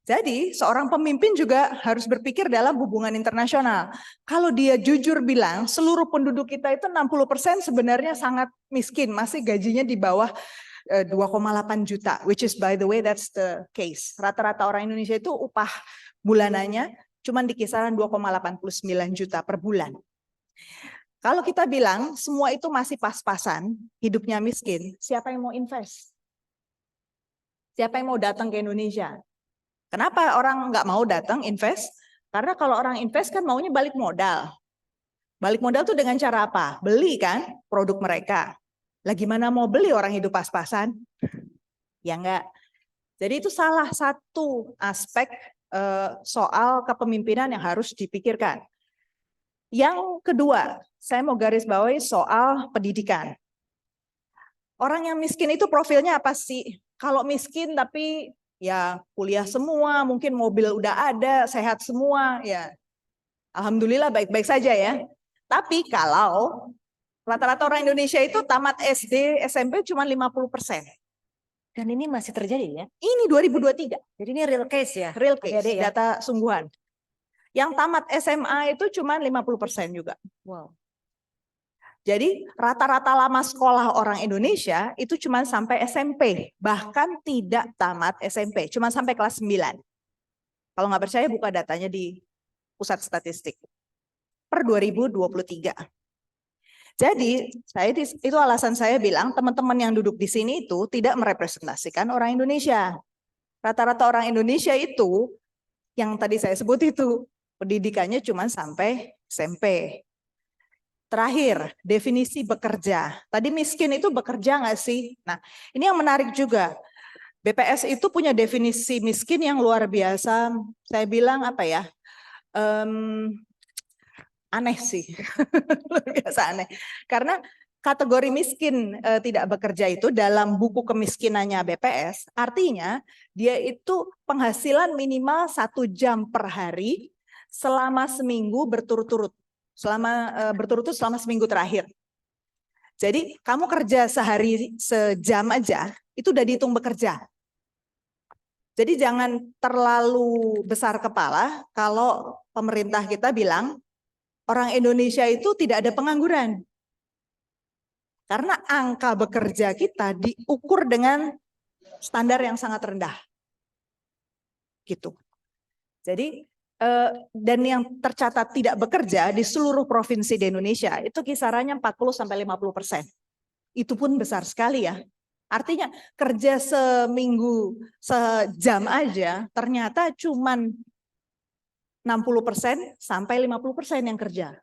[SPEAKER 3] Jadi seorang pemimpin juga harus berpikir dalam hubungan internasional. Kalau dia jujur bilang seluruh penduduk kita itu 60% sebenarnya sangat miskin, masih gajinya di bawah 2,8 juta, which is by the way that's the case. Rata-rata orang Indonesia itu upah bulanannya cuma di kisaran 2,89 juta per bulan. Kalau kita bilang semua itu masih pas-pasan, hidupnya miskin, siapa yang mau invest? Siapa yang mau datang ke Indonesia? Kenapa orang nggak mau datang invest? Karena kalau orang invest kan maunya balik modal. Balik modal tuh dengan cara apa? Beli kan produk mereka. Lah gimana mau beli orang hidup pas-pasan? Ya enggak. Jadi itu salah satu aspek soal kepemimpinan yang harus dipikirkan. Yang kedua, saya mau garis bawahi soal pendidikan. Orang yang miskin itu profilnya apa sih? Kalau miskin tapi ya kuliah semua, mungkin mobil udah ada, sehat semua, ya alhamdulillah baik-baik saja ya. Tapi kalau rata-rata orang Indonesia itu tamat SD, SMP cuma 50%.
[SPEAKER 2] Dan ini masih terjadi ya?
[SPEAKER 3] Ini 2023.
[SPEAKER 2] Jadi ini real case ya?
[SPEAKER 3] Real case,
[SPEAKER 2] Adik-adik ya?
[SPEAKER 3] data sungguhan. Yang tamat SMA itu cuma 50% juga.
[SPEAKER 2] Wow.
[SPEAKER 3] Jadi rata-rata lama sekolah orang Indonesia itu cuma sampai SMP, bahkan tidak tamat SMP, cuma sampai kelas 9. Kalau nggak percaya buka datanya di Pusat Statistik per 2023. Jadi itu alasan saya bilang teman-teman yang duduk di sini itu tidak merepresentasikan orang Indonesia. Rata-rata orang Indonesia itu yang tadi saya sebut itu pendidikannya cuma sampai SMP. Terakhir, definisi bekerja. Tadi miskin itu bekerja nggak sih? Nah, ini yang menarik juga. BPS itu punya definisi miskin yang luar biasa. Saya bilang apa ya? Aneh sih, luar biasa aneh. Karena kategori miskin tidak bekerja itu dalam buku kemiskinannya BPS, artinya dia itu penghasilan minimal 1 jam per hari selama seminggu berturut-turut. Berturut-turut selama seminggu terakhir. Jadi kamu kerja sehari sejam aja, itu udah dihitung bekerja. Jadi jangan terlalu besar kepala kalau pemerintah kita bilang orang Indonesia itu tidak ada pengangguran. Karena angka bekerja kita diukur dengan standar yang sangat rendah. Gitu. Jadi dan yang tercatat tidak bekerja di seluruh provinsi di Indonesia itu kisarannya 40-50%. Itu pun besar sekali ya. Artinya kerja seminggu sejam aja ternyata cuman 60% sampai 50% yang kerja.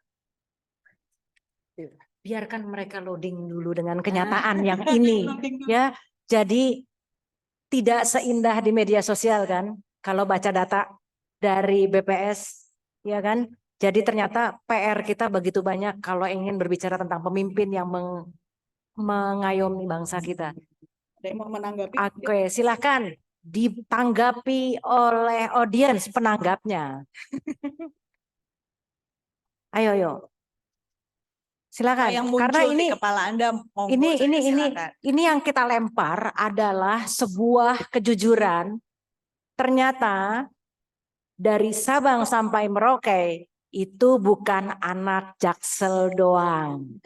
[SPEAKER 2] Biarkan mereka loading dulu dengan kenyataan yang ini ya. Jadi tidak seindah di media sosial kan kalau baca data dari BPS, ya kan? Jadi ternyata PR kita begitu banyak kalau ingin berbicara tentang pemimpin yang mengayomi bangsa kita.
[SPEAKER 3] Ada yang mau menanggapi?
[SPEAKER 2] Oke, silakan ditanggapi oleh audiens penanggapnya. Ayo. Silakan.
[SPEAKER 3] Yang muncul
[SPEAKER 2] Karena ini
[SPEAKER 3] di kepala Anda, monggo, silakan.
[SPEAKER 2] ini yang kita lempar adalah sebuah kejujuran. Ternyata dari Sabang sampai Merauke itu bukan anak Jaksel doang.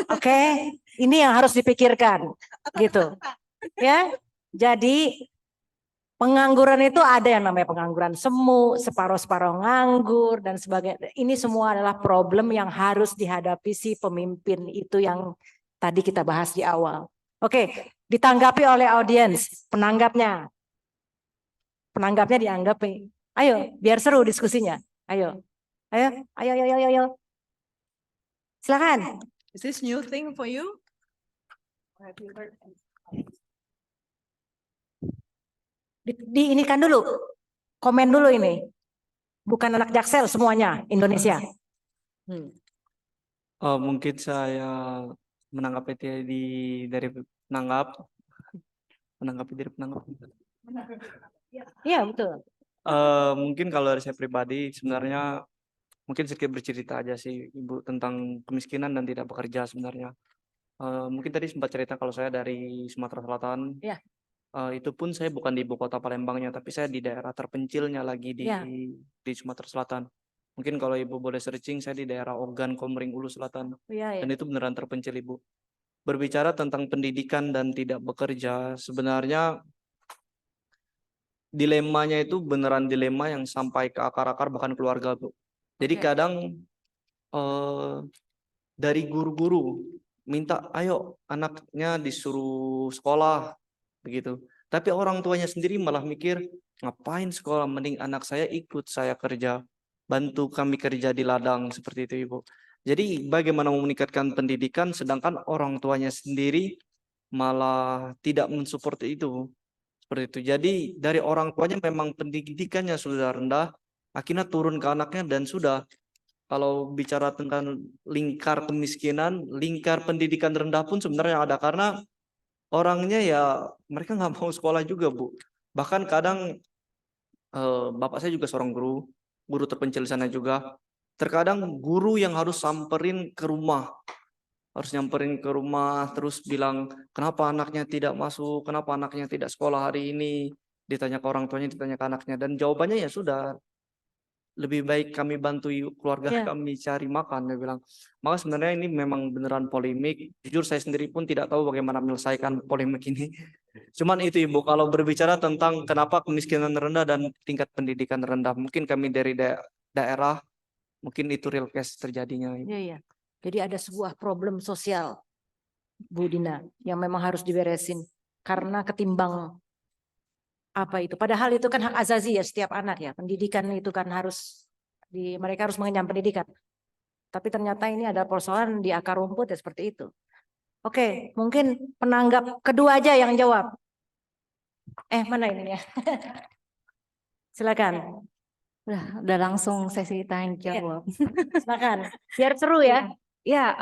[SPEAKER 2] Oke, ini yang harus dipikirkan gitu. Ya. Jadi pengangguran itu ada yang namanya pengangguran semu, separuh-separuh nganggur dan sebagainya. Ini semua adalah problem yang harus dihadapi si pemimpin itu yang tadi kita bahas di awal. Oke, ditanggapi oleh audiens, penanggapnya. Penanggapnya dianggapi. Ayo, biar seru diskusinya. Ayo. Silakan.
[SPEAKER 3] Is this new thing for you?
[SPEAKER 2] Diinikan dulu. Komen dulu ini. Bukan anak Jaksel semuanya, Indonesia.
[SPEAKER 4] Mungkin saya menanggapi dari penanggap. Menanggapi dari penanggap.
[SPEAKER 2] Iya, betul.
[SPEAKER 4] Mungkin kalau dari saya pribadi sebenarnya mungkin sedikit bercerita aja sih Ibu tentang kemiskinan dan tidak bekerja sebenarnya. Mungkin tadi sempat cerita kalau saya dari Sumatera Selatan.
[SPEAKER 2] Ya.
[SPEAKER 4] Itu pun saya bukan di ibu kota Palembangnya, tapi saya di daerah terpencilnya lagi
[SPEAKER 2] Ya.
[SPEAKER 4] di Sumatera Selatan. Mungkin kalau Ibu boleh searching, saya di daerah Ogan, Komering Ulu Selatan.
[SPEAKER 2] Iya, ya.
[SPEAKER 4] Dan itu beneran terpencil, Ibu. Berbicara tentang pendidikan dan tidak bekerja, sebenarnya dilemanya itu beneran dilema yang sampai ke akar-akar bahkan keluarga, Bu. Jadi
[SPEAKER 2] Oke.
[SPEAKER 4] kadang dari guru-guru minta, ayo anaknya disuruh sekolah, begitu. Tapi orang tuanya sendiri malah mikir, ngapain sekolah, mending anak saya ikut saya kerja, bantu kami kerja di ladang, seperti itu, Ibu. Jadi bagaimana mau meningkatkan pendidikan sedangkan orang tuanya sendiri malah tidak mensupport itu. Seperti itu. Jadi dari orang tuanya memang pendidikannya sudah rendah, akhirnya turun ke anaknya dan sudah. Kalau bicara tentang lingkar kemiskinan, lingkar pendidikan rendah pun sebenarnya ada karena orangnya ya mereka nggak mau sekolah juga, Bu. Bahkan kadang bapak saya juga seorang guru terpencil di sana juga. Terkadang guru yang harus samperin ke rumah, harus nyamperin ke rumah terus bilang kenapa anaknya tidak masuk, kenapa anaknya tidak sekolah hari ini. Ditanya ke orang tuanya, ditanya ke anaknya, dan jawabannya ya sudah, lebih baik kami bantu keluarga
[SPEAKER 2] Ya.
[SPEAKER 4] kami cari makan, dia bilang. Maka sebenarnya ini memang beneran polemik. Jujur saya sendiri pun tidak tahu bagaimana menyelesaikan polemik ini. Cuman itu, Ibu, kalau berbicara tentang kenapa kemiskinan rendah dan tingkat pendidikan rendah, mungkin kami dari daerah, mungkin itu real case terjadinya, Ibu.
[SPEAKER 2] Iya, iya. Jadi ada sebuah problem sosial, Bu Dina, yang memang harus diberesin karena ketimbang apa itu. Padahal itu kan hak azazi ya setiap anak ya. Pendidikan itu kan harus mereka harus mengenyam pendidikan. Tapi ternyata ini ada persoalan di akar rumput ya seperti itu. Oke, mungkin penanggap kedua aja yang jawab. Mana ini ya? Silakan.
[SPEAKER 9] Udah langsung sesi tanya jawab.
[SPEAKER 2] Silakan. Biar seru ya.
[SPEAKER 9] Ya,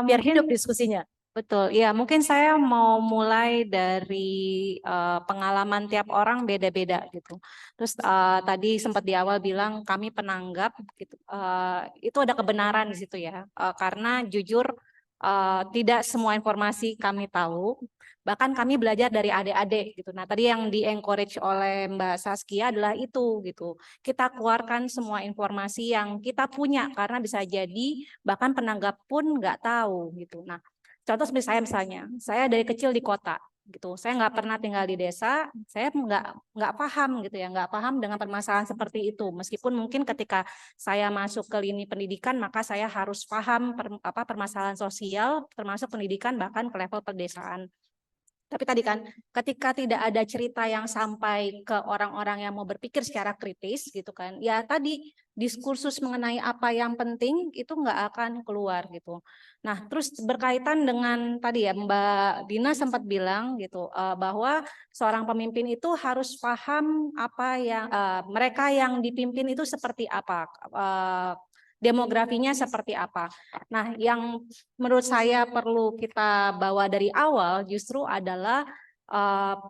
[SPEAKER 2] Biar
[SPEAKER 9] mungkin
[SPEAKER 2] hidup diskusinya.
[SPEAKER 9] betul. Ya, mungkin saya mau mulai dari pengalaman tiap orang beda-beda gitu. Terus tadi sempat di awal bilang kami penanggap gitu. Itu ada kebenaran di situ ya. Karena jujur tidak semua informasi kami tahu. Bahkan kami belajar dari adik-adik gitu. Nah, tadi yang di-encourage oleh Mbak Saskia adalah itu gitu. Kita keluarkan semua informasi yang kita punya karena bisa jadi bahkan penanggap pun nggak tahu gitu. Nah, contoh seperti saya misalnya, saya dari kecil di kota gitu. Saya nggak pernah tinggal di desa, saya nggak paham gitu ya, nggak paham dengan permasalahan seperti itu. Meskipun mungkin ketika saya masuk ke lini pendidikan, maka saya harus paham permasalahan sosial, termasuk pendidikan bahkan ke level pedesaan. Tapi tadi kan ketika tidak ada cerita yang sampai ke orang-orang yang mau berpikir secara kritis gitu kan, ya tadi diskursus mengenai apa yang penting itu nggak akan keluar gitu. Nah terus berkaitan dengan tadi ya Mbak Dina sempat bilang gitu bahwa seorang pemimpin itu harus paham apa yang mereka yang dipimpin itu seperti apa, demografinya seperti apa. Nah, yang menurut saya perlu kita bawa dari awal justru adalah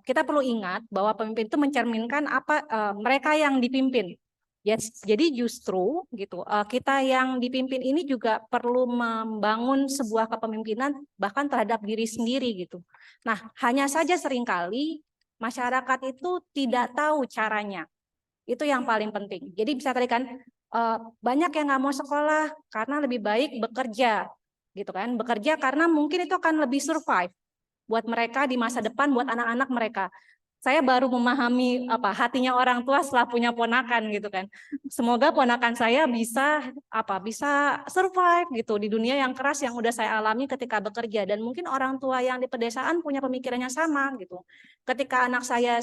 [SPEAKER 9] kita perlu ingat bahwa pemimpin itu mencerminkan apa mereka yang dipimpin. Yes, jadi justru gitu kita yang dipimpin ini juga perlu membangun sebuah kepemimpinan bahkan terhadap diri sendiri gitu. Nah, hanya saja seringkali masyarakat itu tidak tahu caranya. Itu yang paling penting. Jadi bisa tadi kan banyak yang nggak mau sekolah karena lebih baik bekerja, gitu kan? Bekerja karena mungkin itu akan lebih survive buat mereka di masa depan, buat anak-anak mereka. Saya baru memahami hatinya orang tua setelah punya ponakan gitu kan. Semoga ponakan saya bisa bisa survive gitu di dunia yang keras yang udah saya alami ketika bekerja, dan mungkin orang tua yang di pedesaan punya pemikirannya sama gitu. Ketika anak saya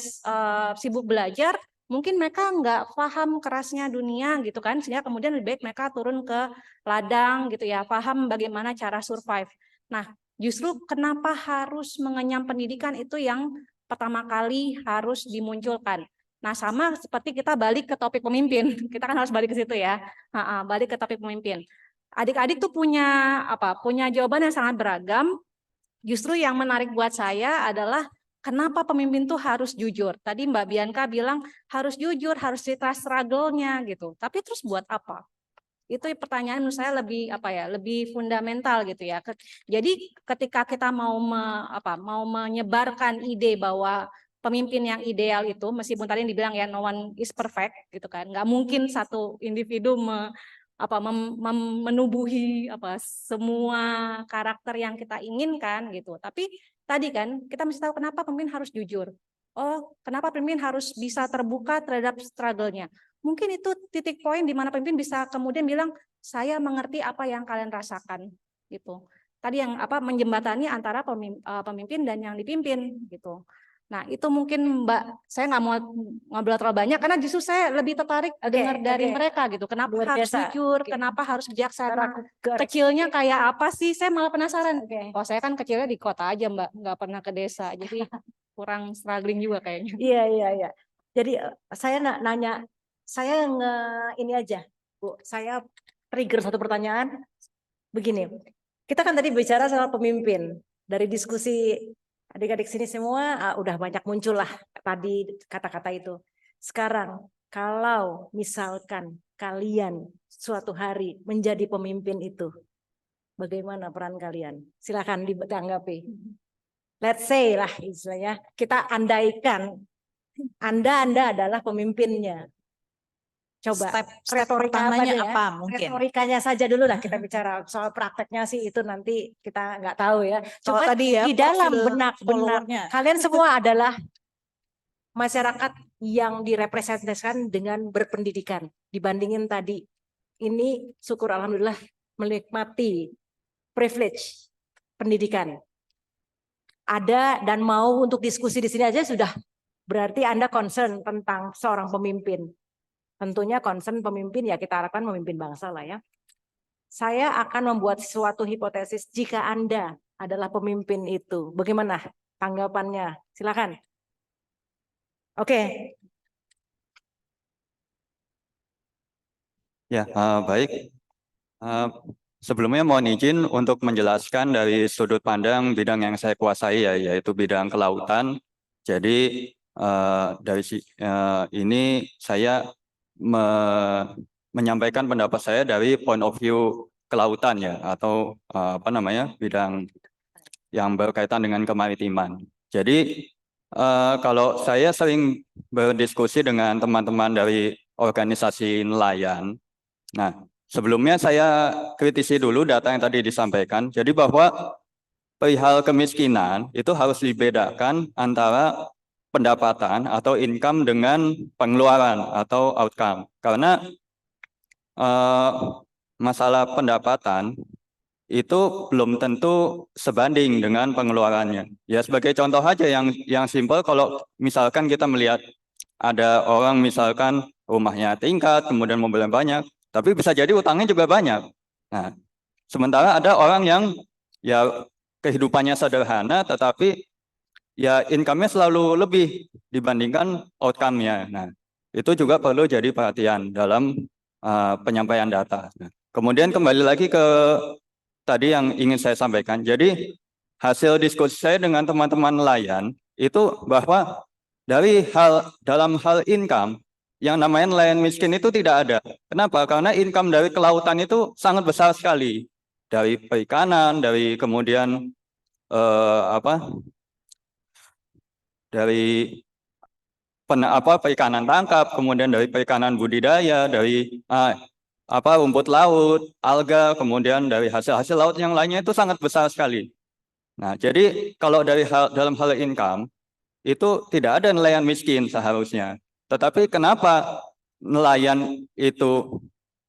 [SPEAKER 9] sibuk belajar, mungkin mereka nggak paham kerasnya dunia gitu kan, sehingga kemudian lebih baik mereka turun ke ladang gitu ya, paham bagaimana cara survive. Nah, justru kenapa harus mengenyam pendidikan itu yang pertama kali harus dimunculkan. Nah, sama seperti kita balik ke topik pemimpin, kita kan harus balik ke situ ya, balik ke topik pemimpin. Adik-adik tuh punya jawaban yang sangat beragam. Justru yang menarik buat saya adalah kenapa pemimpin tuh harus jujur. Tadi Mbak Bianca bilang harus jujur, harus cerita struggle-nya gitu. Tapi terus buat apa? Itu pertanyaan menurut saya lebih fundamental gitu ya. Jadi ketika kita mau menyebarkan ide bahwa pemimpin yang ideal itu, meskipun tadi yang dibilang ya no one is perfect gitu kan, nggak mungkin satu individu menubuhi semua karakter yang kita inginkan gitu. Tapi tadi kan kita mesti tahu kenapa pemimpin harus jujur. Oh, kenapa pemimpin harus bisa terbuka terhadap struggle-nya. Mungkin itu titik poin di mana pemimpin bisa kemudian bilang, saya mengerti apa yang kalian rasakan gitu. Tadi yang menjembatani antara pemimpin dan yang dipimpin gitu. Nah, itu mungkin Mbak, saya nggak mau ngobrol terlalu banyak karena justru saya lebih tertarik dengar dari mereka gitu. Kenapa
[SPEAKER 2] Luar
[SPEAKER 9] harus
[SPEAKER 2] biasa.
[SPEAKER 9] jujur,
[SPEAKER 2] Oke.
[SPEAKER 9] kenapa harus bijaksana,
[SPEAKER 2] Aku ke-
[SPEAKER 9] kecilnya kayak apa sih? Saya malah penasaran.
[SPEAKER 2] Oke.
[SPEAKER 9] Oh, saya kan kecilnya di kota aja Mbak, nggak pernah ke desa, jadi kurang struggling juga kayaknya.
[SPEAKER 2] Iya. Jadi saya nanya, saya ini aja, Bu. Saya trigger satu pertanyaan. Begini, kita kan tadi bicara soal pemimpin. Dari diskusi adik-adik sini semua udah banyak muncul lah tadi kata-kata itu. Sekarang, kalau misalkan kalian suatu hari menjadi pemimpin itu, bagaimana peran kalian? Silakan ditanggapi. Let's say lah istilahnya, kita andaikan Anda adalah pemimpinnya. Coba
[SPEAKER 3] Step
[SPEAKER 2] retorika
[SPEAKER 3] pertamanya
[SPEAKER 2] nih ya?
[SPEAKER 3] apa mungkin?
[SPEAKER 2] Retorikanya saja dulu lah kita bicara. Soal prakteknya sih itu nanti kita nggak tahu ya.
[SPEAKER 3] Kalau
[SPEAKER 2] Cuma
[SPEAKER 3] tadi ya
[SPEAKER 2] di dalam
[SPEAKER 3] profil
[SPEAKER 2] benak
[SPEAKER 3] followernya.
[SPEAKER 2] kalian semua adalah masyarakat yang direpresentasikan dengan berpendidikan. Dibandingin tadi, ini syukur alhamdulillah menikmati privilege pendidikan. Ada dan mau untuk diskusi di sini aja sudah berarti Anda concern tentang seorang pemimpin. Tentunya concern pemimpin ya kita harapkan memimpin bangsa lah ya. Saya akan membuat suatu hipotesis jika Anda adalah pemimpin itu. Bagaimana tanggapannya? Silakan. Oke.
[SPEAKER 6] Ya, baik. Sebelumnya mohon izin untuk menjelaskan dari sudut pandang bidang yang saya kuasai ya, yaitu bidang kelautan. Jadi dari ini saya menyampaikan pendapat saya dari point of view kelautan ya, atau bidang yang berkaitan dengan kemaritiman. Jadi kalau saya sering berdiskusi dengan teman-teman dari organisasi nelayan. Nah, sebelumnya saya kritisi dulu data yang tadi disampaikan. Jadi bahwa perihal kemiskinan itu harus dibedakan antara pendapatan atau income dengan pengeluaran atau outcome. Karena masalah pendapatan itu belum tentu sebanding dengan pengeluarannya. Ya sebagai contoh aja yang simpel, kalau misalkan kita melihat ada orang misalkan rumahnya tingkat, kemudian mobilnya banyak, tapi bisa jadi utangnya juga banyak. Nah, sementara ada orang yang ya kehidupannya sederhana, tetapi ya income-nya selalu lebih dibandingkan outcome-nya. Nah, itu juga perlu jadi perhatian dalam penyampaian data. Nah, kemudian kembali lagi ke tadi yang ingin saya sampaikan. Jadi hasil diskusi saya dengan teman-teman nelayan itu bahwa dalam hal income, yang namanya nelayan miskin itu tidak ada. Kenapa? Karena income dari kelautan itu sangat besar sekali. Dari perikanan, dari kemudian dari perikanan tangkap, kemudian dari perikanan budidaya, dari rumput laut, alga, kemudian dari hasil-hasil laut yang lainnya itu sangat besar sekali. Nah, jadi kalau dalam hal income itu tidak ada nelayan miskin seharusnya. Tetapi kenapa nelayan itu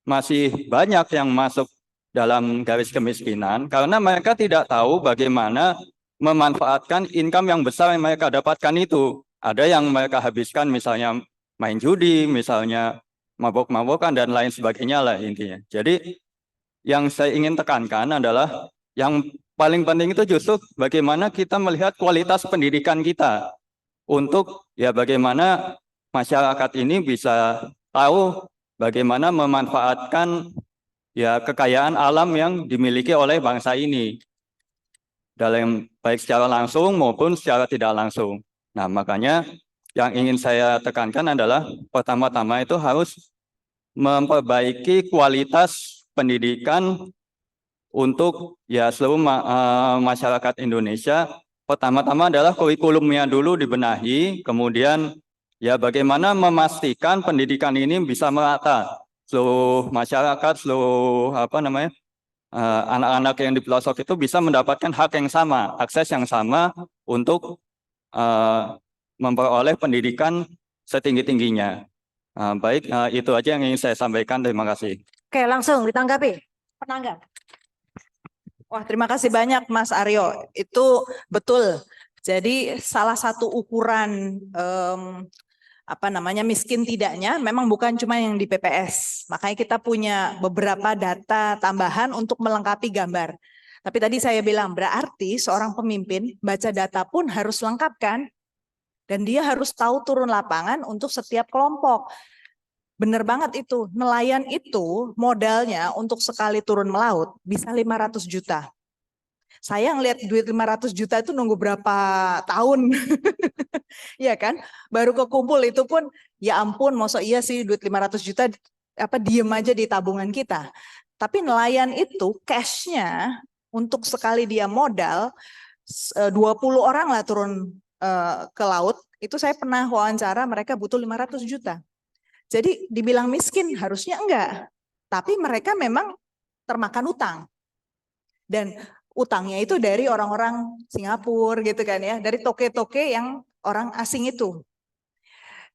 [SPEAKER 6] masih banyak yang masuk dalam garis kemiskinan? Karena mereka tidak tahu bagaimana memanfaatkan income yang besar yang mereka dapatkan itu. Ada yang mereka habiskan misalnya main judi, misalnya mabok-mabokan dan lain sebagainya lah intinya. Jadi yang saya ingin tekankan adalah yang paling penting itu justru bagaimana kita melihat kualitas pendidikan kita untuk ya bagaimana masyarakat ini bisa tahu bagaimana memanfaatkan ya kekayaan alam yang dimiliki oleh bangsa ini dalam baik secara langsung maupun secara tidak langsung. Nah, makanya yang ingin saya tekankan adalah pertama-tama itu harus memperbaiki kualitas pendidikan untuk ya seluruh masyarakat Indonesia pertama-tama adalah kurikulumnya dulu dibenahi, kemudian ya bagaimana memastikan pendidikan ini bisa merata seluruh masyarakat, seluruh anak-anak yang di pelosok itu bisa mendapatkan hak yang sama, akses yang sama untuk memperoleh pendidikan setinggi-tingginya. Baik, itu aja yang ingin saya sampaikan. Terima kasih.
[SPEAKER 2] Oke, langsung ditanggapi. Penanggap.
[SPEAKER 3] Wah, terima kasih banyak Mas Aryo. Itu betul. Jadi salah satu ukuran miskin tidaknya memang bukan cuma yang di PPS. Makanya kita punya beberapa data tambahan untuk melengkapi gambar. Tapi tadi saya bilang berarti seorang pemimpin baca data pun harus lengkap kan? Dan dia harus tahu turun lapangan untuk setiap kelompok. Bener banget itu. Nelayan itu modalnya untuk sekali turun melaut bisa 500 juta. Saya ngelihat duit 500 juta itu nunggu berapa tahun. Iya kan? Baru kekumpul itu pun ya ampun, masa iya sih duit 500 juta diem aja di tabungan kita. Tapi nelayan itu cash-nya untuk sekali dia modal 20 orang lah turun ke laut, itu saya pernah wawancara mereka butuh 500 juta. Jadi dibilang miskin harusnya enggak. Tapi mereka memang termakan utang. Dan utangnya itu dari orang-orang Singapura gitu kan ya, dari toke-toke yang orang asing itu.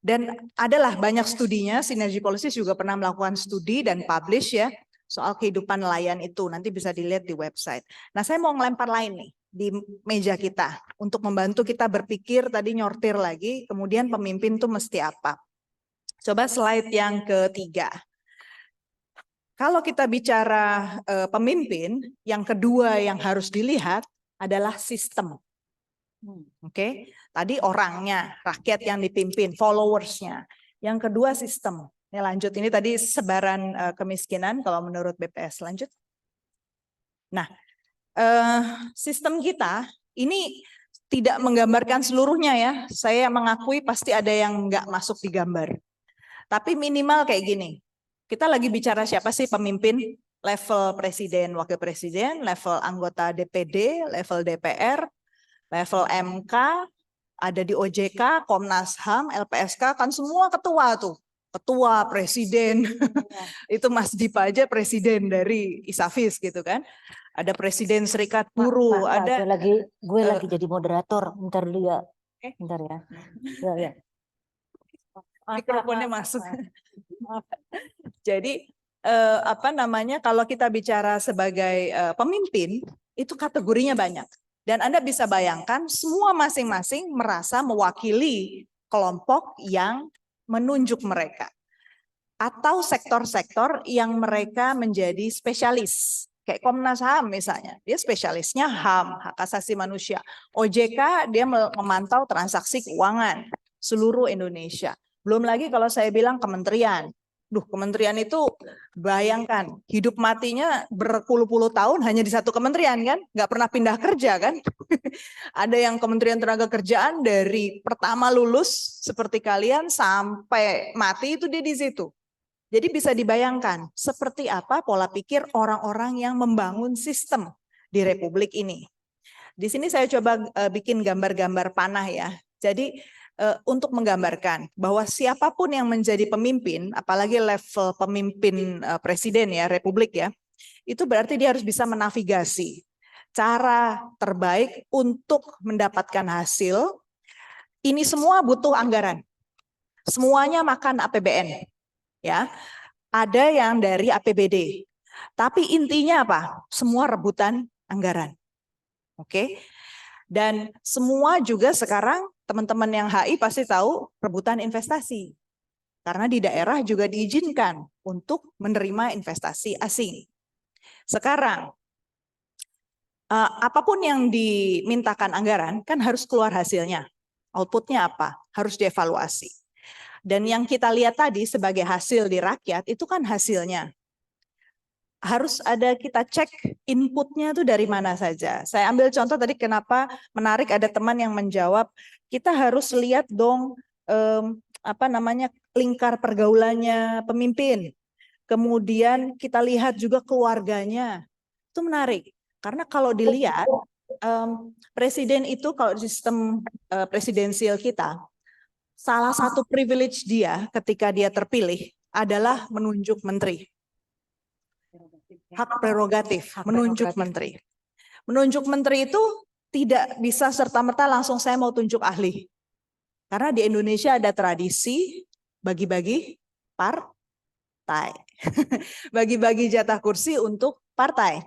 [SPEAKER 3] Dan adalah banyak studinya, Sinergy Policies juga pernah melakukan studi dan publish ya soal kehidupan nelayan itu, nanti bisa dilihat di website. Nah, saya mau ngelempar lain nih di meja kita untuk membantu kita berpikir tadi nyortir lagi, kemudian pemimpin tuh mesti apa. Coba slide yang ketiga. Kalau kita bicara pemimpin, yang kedua yang harus dilihat adalah sistem. Oke, tadi orangnya, rakyat yang dipimpin, followersnya. Yang kedua sistem. Ini lanjut, ini tadi sebaran kemiskinan kalau menurut BPS. Lanjut. Nah, sistem kita ini tidak menggambarkan seluruhnya ya. Saya mengakui pasti ada yang nggak masuk di gambar. Tapi minimal kayak gini. Kita lagi bicara siapa sih pemimpin? Level presiden, wakil presiden, level anggota DPD, level DPR, level MK, ada di OJK, Komnas HAM, LPSK, kan semua ketua tuh. Ketua, presiden, itu Mas Dipa aja presiden dari ISAFIS gitu kan. Ada presiden Serikat Buruh, ada
[SPEAKER 2] gue lagi jadi moderator, bentar dulu ya. Bentar ya. Ya.
[SPEAKER 3] Mikrofonnya masuk. Jadi kalau kita bicara sebagai pemimpin itu kategorinya banyak. Dan Anda bisa bayangkan semua masing-masing merasa mewakili kelompok yang menunjuk mereka. Atau sektor-sektor yang mereka menjadi spesialis. Kayak Komnas HAM misalnya, dia spesialisnya HAM, hak asasi manusia. OJK dia memantau transaksi keuangan seluruh Indonesia. Belum lagi kalau saya bilang kementerian. Kementerian itu bayangkan hidup matinya berpuluh-puluh tahun hanya di satu kementerian kan, nggak pernah pindah kerja kan. Ada yang Kementerian Tenaga Kerjaan dari pertama lulus seperti kalian sampai mati itu dia di situ. Jadi bisa dibayangkan seperti apa pola pikir orang-orang yang membangun sistem di Republik ini. Di sini saya coba bikin gambar-gambar panah ya. Jadi untuk menggambarkan bahwa siapapun yang menjadi pemimpin, apalagi level pemimpin presiden ya, Republik ya, itu berarti dia harus bisa menavigasi cara terbaik untuk mendapatkan hasil. Ini semua butuh anggaran. Semuanya makan APBN. Ya, ada yang dari APBD. Tapi intinya apa? Semua rebutan anggaran. Oke. Dan semua juga sekarang teman-teman yang HI pasti tahu rebutan investasi. Karena di daerah juga diizinkan untuk menerima investasi asing. Sekarang, apapun yang dimintakan anggaran kan harus keluar hasilnya. Outputnya apa? Harus dievaluasi. Dan yang kita lihat tadi sebagai hasil di rakyat itu kan hasilnya. Harus ada kita cek inputnya tuh dari mana saja. Saya ambil contoh tadi kenapa menarik ada teman yang menjawab, kita harus lihat dong lingkar pergaulannya pemimpin. Kemudian kita lihat juga keluarganya. Itu menarik. Karena kalau dilihat presiden itu kalau sistem presidensial kita, salah satu privilege dia ketika dia terpilih adalah menunjuk menteri. Hak prerogatif, menunjuk menteri. Menunjuk menteri itu tidak bisa serta-merta langsung saya mau tunjuk ahli. Karena di Indonesia ada tradisi bagi-bagi partai. Bagi-bagi jatah kursi untuk partai.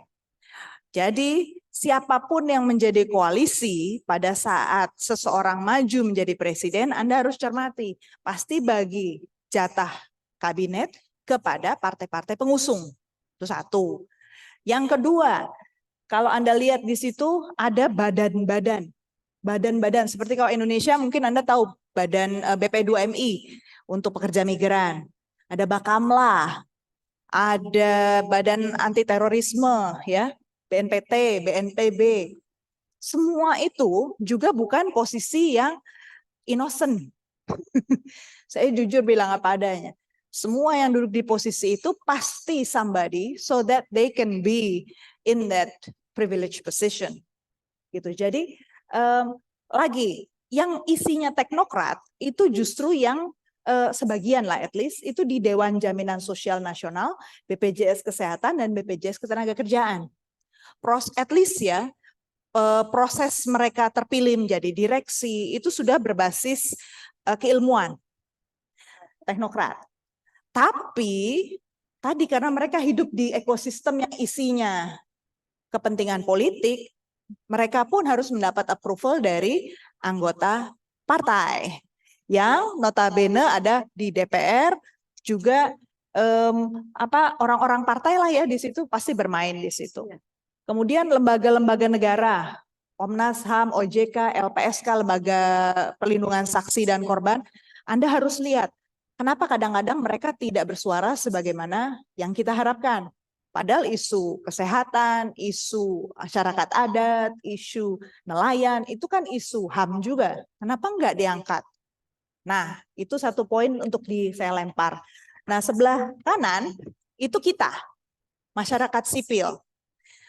[SPEAKER 3] Jadi siapapun yang menjadi koalisi pada saat seseorang maju menjadi presiden, Anda harus cermati. Pasti bagi jatah kabinet kepada partai-partai pengusung. Itu satu. Yang kedua, kalau Anda lihat di situ ada badan-badan. Badan-badan seperti kalau Indonesia mungkin Anda tahu badan BP2MI untuk pekerja migran. Ada Bakamla, ada badan anti terorisme ya, BNPT, BNPB. Semua itu juga bukan posisi yang innocent. Saya jujur bilang apa adanya. Semua yang duduk di posisi itu pasti somebody so that they can be in that privileged position. Gitu. Jadi lagi yang isinya teknokrat itu justru yang sebagian lah at least itu di Dewan Jaminan Sosial Nasional, BPJS Kesehatan dan BPJS Ketenagakerjaan. At least ya proses mereka terpilih menjadi direksi itu sudah berbasis keilmuan teknokrat. Tapi tadi karena mereka hidup di ekosistem yang isinya kepentingan politik, mereka pun harus mendapat approval dari anggota partai yang notabene ada di DPR juga orang-orang partai lah ya di situ pasti bermain di situ. Kemudian lembaga-lembaga negara, Komnas HAM, OJK, LPSK, Lembaga Perlindungan Saksi dan Korban, Anda harus lihat kenapa kadang-kadang mereka tidak bersuara sebagaimana yang kita harapkan. Padahal isu kesehatan, isu masyarakat adat, isu nelayan, itu kan isu HAM juga. Kenapa enggak diangkat? Nah, itu satu poin untuk saya lempar. Nah, sebelah kanan itu kita, masyarakat sipil.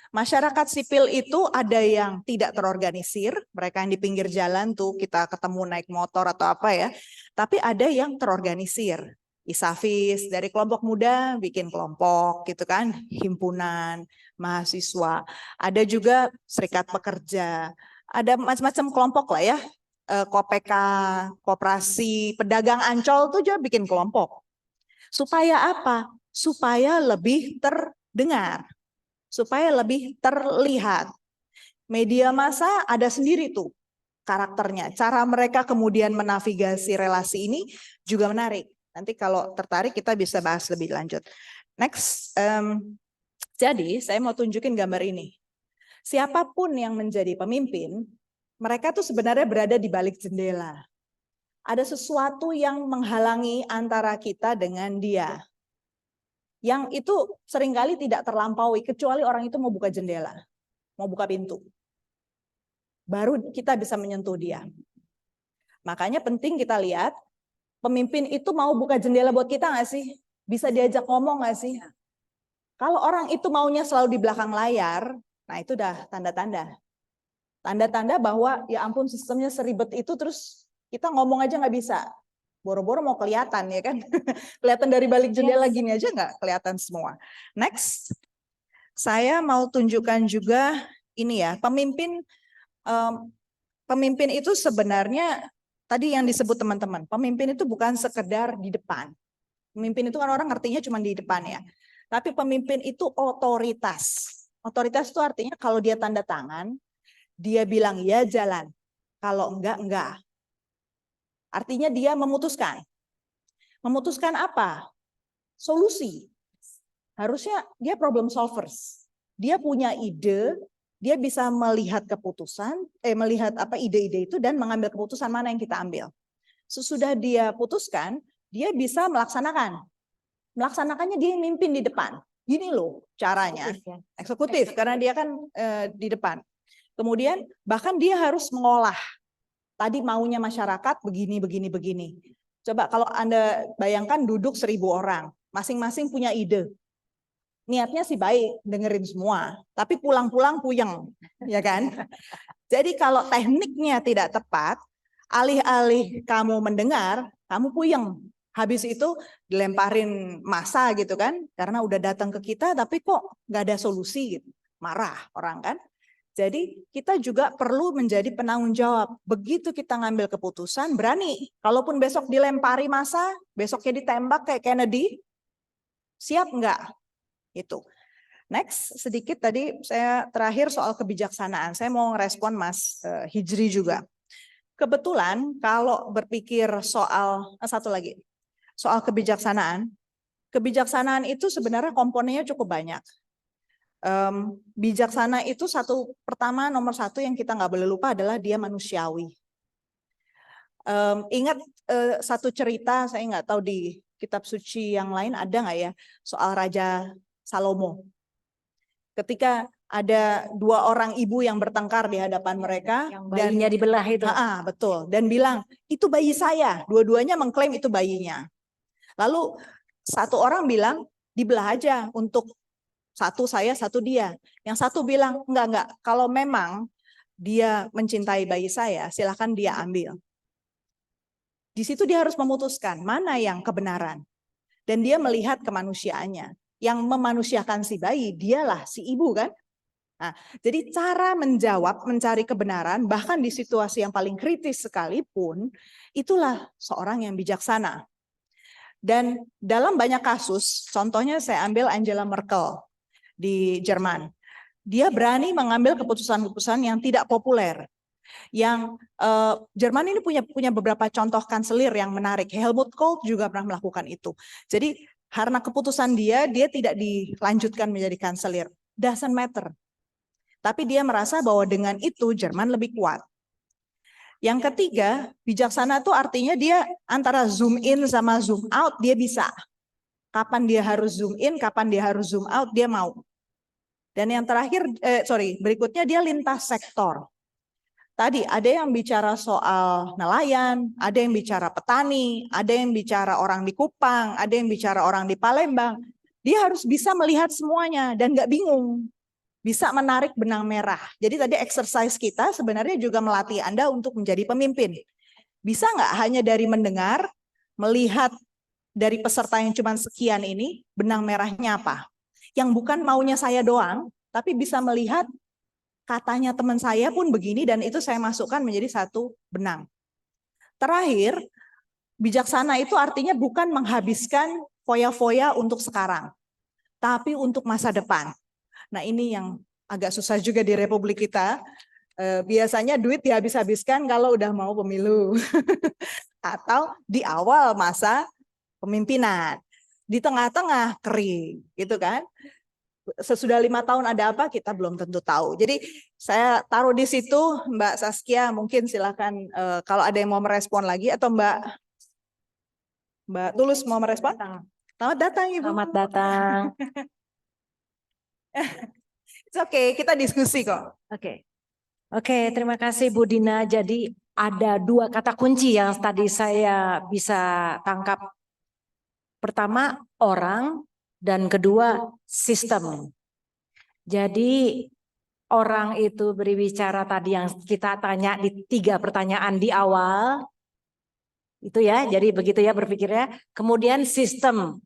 [SPEAKER 3] Masyarakat sipil itu ada yang tidak terorganisir, mereka yang di pinggir jalan tuh kita ketemu naik motor atau apa ya. Tapi ada yang terorganisir. Isafis dari kelompok muda bikin kelompok gitu kan, himpunan mahasiswa. Ada juga serikat pekerja, ada macam-macam kelompok lah ya. KOPK, Koperasi Pedagang Ancol tuh juga bikin kelompok. Supaya apa? Supaya lebih terdengar, supaya lebih terlihat. Media massa ada sendiri tuh karakternya. Cara mereka kemudian menavigasi relasi ini juga menarik. Nanti kalau tertarik kita bisa bahas lebih lanjut. Next, jadi saya mau tunjukin gambar ini. Siapapun yang menjadi pemimpin, mereka tuh sebenarnya berada di balik jendela. Ada sesuatu yang menghalangi antara kita dengan dia. Yang itu seringkali tidak terlampaui, kecuali orang itu mau buka jendela, mau buka pintu. Baru kita bisa menyentuh dia. Makanya penting kita lihat, pemimpin itu mau buka jendela buat kita nggak sih? Bisa diajak ngomong nggak sih? Kalau orang itu maunya selalu di belakang layar, nah itu udah tanda-tanda. Tanda-tanda bahwa ya ampun sistemnya seribet itu terus kita ngomong aja nggak bisa. Boro-boro mau kelihatan ya kan. Kelihatan dari balik jendela gini aja nggak kelihatan semua. Next, saya mau tunjukkan juga ini ya, pemimpin itu sebenarnya tadi yang disebut teman-teman, pemimpin itu bukan sekedar di depan. Pemimpin itu kan orang ngertinya cuma di depan ya. Tapi pemimpin itu otoritas. Otoritas itu artinya kalau dia tanda tangan, dia bilang ya jalan. Kalau enggak. Artinya dia memutuskan. Memutuskan apa? Solusi. Harusnya dia problem solvers. Dia punya ide, dia bisa melihat keputusan, melihat apa ide-ide itu dan mengambil keputusan mana yang kita ambil. Sesudah dia putuskan, dia bisa melaksanakan. Melaksanakannya dia yang mimpin di depan. Gini loh caranya. Eksekutif karena dia kan di depan. Kemudian bahkan dia harus mengolah. Tadi maunya masyarakat begini. Coba kalau Anda bayangkan duduk 1000 orang, masing-masing punya ide. niatnya sih baik, dengerin semua, tapi pulang-pulang puyeng, ya kan? Jadi kalau tekniknya tidak tepat, alih-alih kamu mendengar, kamu puyeng. Habis itu dilemparin massa gitu kan, karena udah datang ke kita tapi kok nggak ada solusi gitu. Marah orang kan. Jadi kita juga perlu menjadi penanggung jawab. Begitu kita ngambil keputusan, berani. Kalaupun besok dilempari massa, besoknya ditembak kayak Kennedy, siap nggak? Itu. Next, sedikit tadi saya terakhir soal kebijaksanaan. Saya mau ngerespon Mas Hijri juga. Kebetulan kalau berpikir soal, satu lagi, soal kebijaksanaan. Kebijaksanaan itu sebenarnya komponennya cukup banyak. Bijaksana itu pertama nomor satu yang kita nggak boleh lupa adalah dia manusiawi. Ingat satu cerita, saya nggak tahu di kitab suci yang lain ada nggak ya, soal Raja Salomo. Ketika ada dua orang ibu yang bertengkar di hadapan mereka,
[SPEAKER 2] Yang bayinya dibelah itu.
[SPEAKER 3] betul, dan bilang itu bayi saya. Dua-duanya mengklaim itu bayinya. Lalu satu orang bilang dibelah aja untuk satu saya, satu dia. Yang satu bilang, enggak. Kalau memang dia mencintai bayi saya, silahkan dia ambil. Di situ dia harus memutuskan mana yang kebenaran. Dan dia melihat kemanusiaannya. Yang memanusiakan si bayi, dialah si ibu kan. Nah, jadi cara menjawab, mencari kebenaran, bahkan di situasi yang paling kritis sekalipun, itulah seorang yang bijaksana. Dan dalam banyak kasus, contohnya saya ambil Angela Merkel di Jerman. Dia berani mengambil keputusan-keputusan yang tidak populer. Yang Jerman ini punya beberapa contoh kanselir yang menarik. Helmut Kohl juga pernah melakukan itu. Jadi karena keputusan dia tidak dilanjutkan menjadi kanselir. Doesn't matter. Tapi dia merasa bahwa dengan itu Jerman lebih kuat. Yang ketiga, bijaksana itu artinya dia antara zoom in sama zoom out, dia bisa. Kapan dia harus zoom in, kapan dia harus zoom out, dia mau. Dan yang terakhir, berikutnya dia lintas sektor. Tadi ada yang bicara soal nelayan, ada yang bicara petani, ada yang bicara orang di Kupang, ada yang bicara orang di Palembang. Dia harus bisa melihat semuanya dan nggak bingung. Bisa menarik benang merah. Jadi tadi exercise kita sebenarnya juga melatih Anda untuk menjadi pemimpin. Bisa nggak hanya dari mendengar, melihat dari peserta yang cuma sekian ini, benang merahnya apa? Yang bukan maunya saya doang, tapi bisa melihat katanya teman saya pun begini dan itu saya masukkan menjadi satu benang. Terakhir, bijaksana itu artinya bukan menghabiskan foya-foya untuk sekarang, tapi untuk masa depan. Nah ini yang agak susah juga di Republik kita. Biasanya duit dihabis-habiskan kalau udah mau pemilu. Atau di awal masa pemimpinan. Di tengah-tengah kering gitu kan. Sesudah 5 tahun ada apa kita belum tentu tahu. Jadi saya taruh di situ, Mbak Saskia mungkin silakan kalau ada yang mau merespon lagi atau Mbak Tulus mau merespon. Selamat datang Ibu.
[SPEAKER 2] Selamat datang.
[SPEAKER 3] It's okay, kita diskusi kok.
[SPEAKER 2] Oke, terima kasih Bu Dina. Jadi ada 2 kata kunci yang tadi saya bisa tangkap. Pertama, orang, dan kedua, sistem. Jadi orang itu berbicara tadi yang kita tanya di 3 pertanyaan di awal. Itu ya, jadi begitu ya berpikirnya. Kemudian sistem.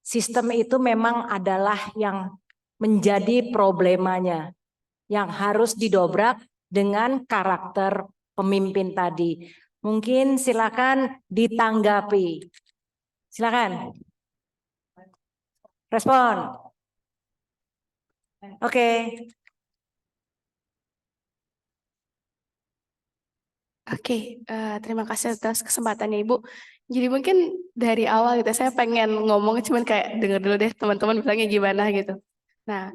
[SPEAKER 2] Sistem itu memang adalah yang menjadi problemanya. Yang harus didobrak dengan karakter pemimpin tadi. Mungkin silakan ditanggapi. Silakan. Respon. Oke.
[SPEAKER 10] Terima kasih atas kesempatannya Ibu. Jadi mungkin dari awal gitu saya pengen ngomong cuman kayak denger dulu deh teman-teman bilangnya gimana gitu. Nah,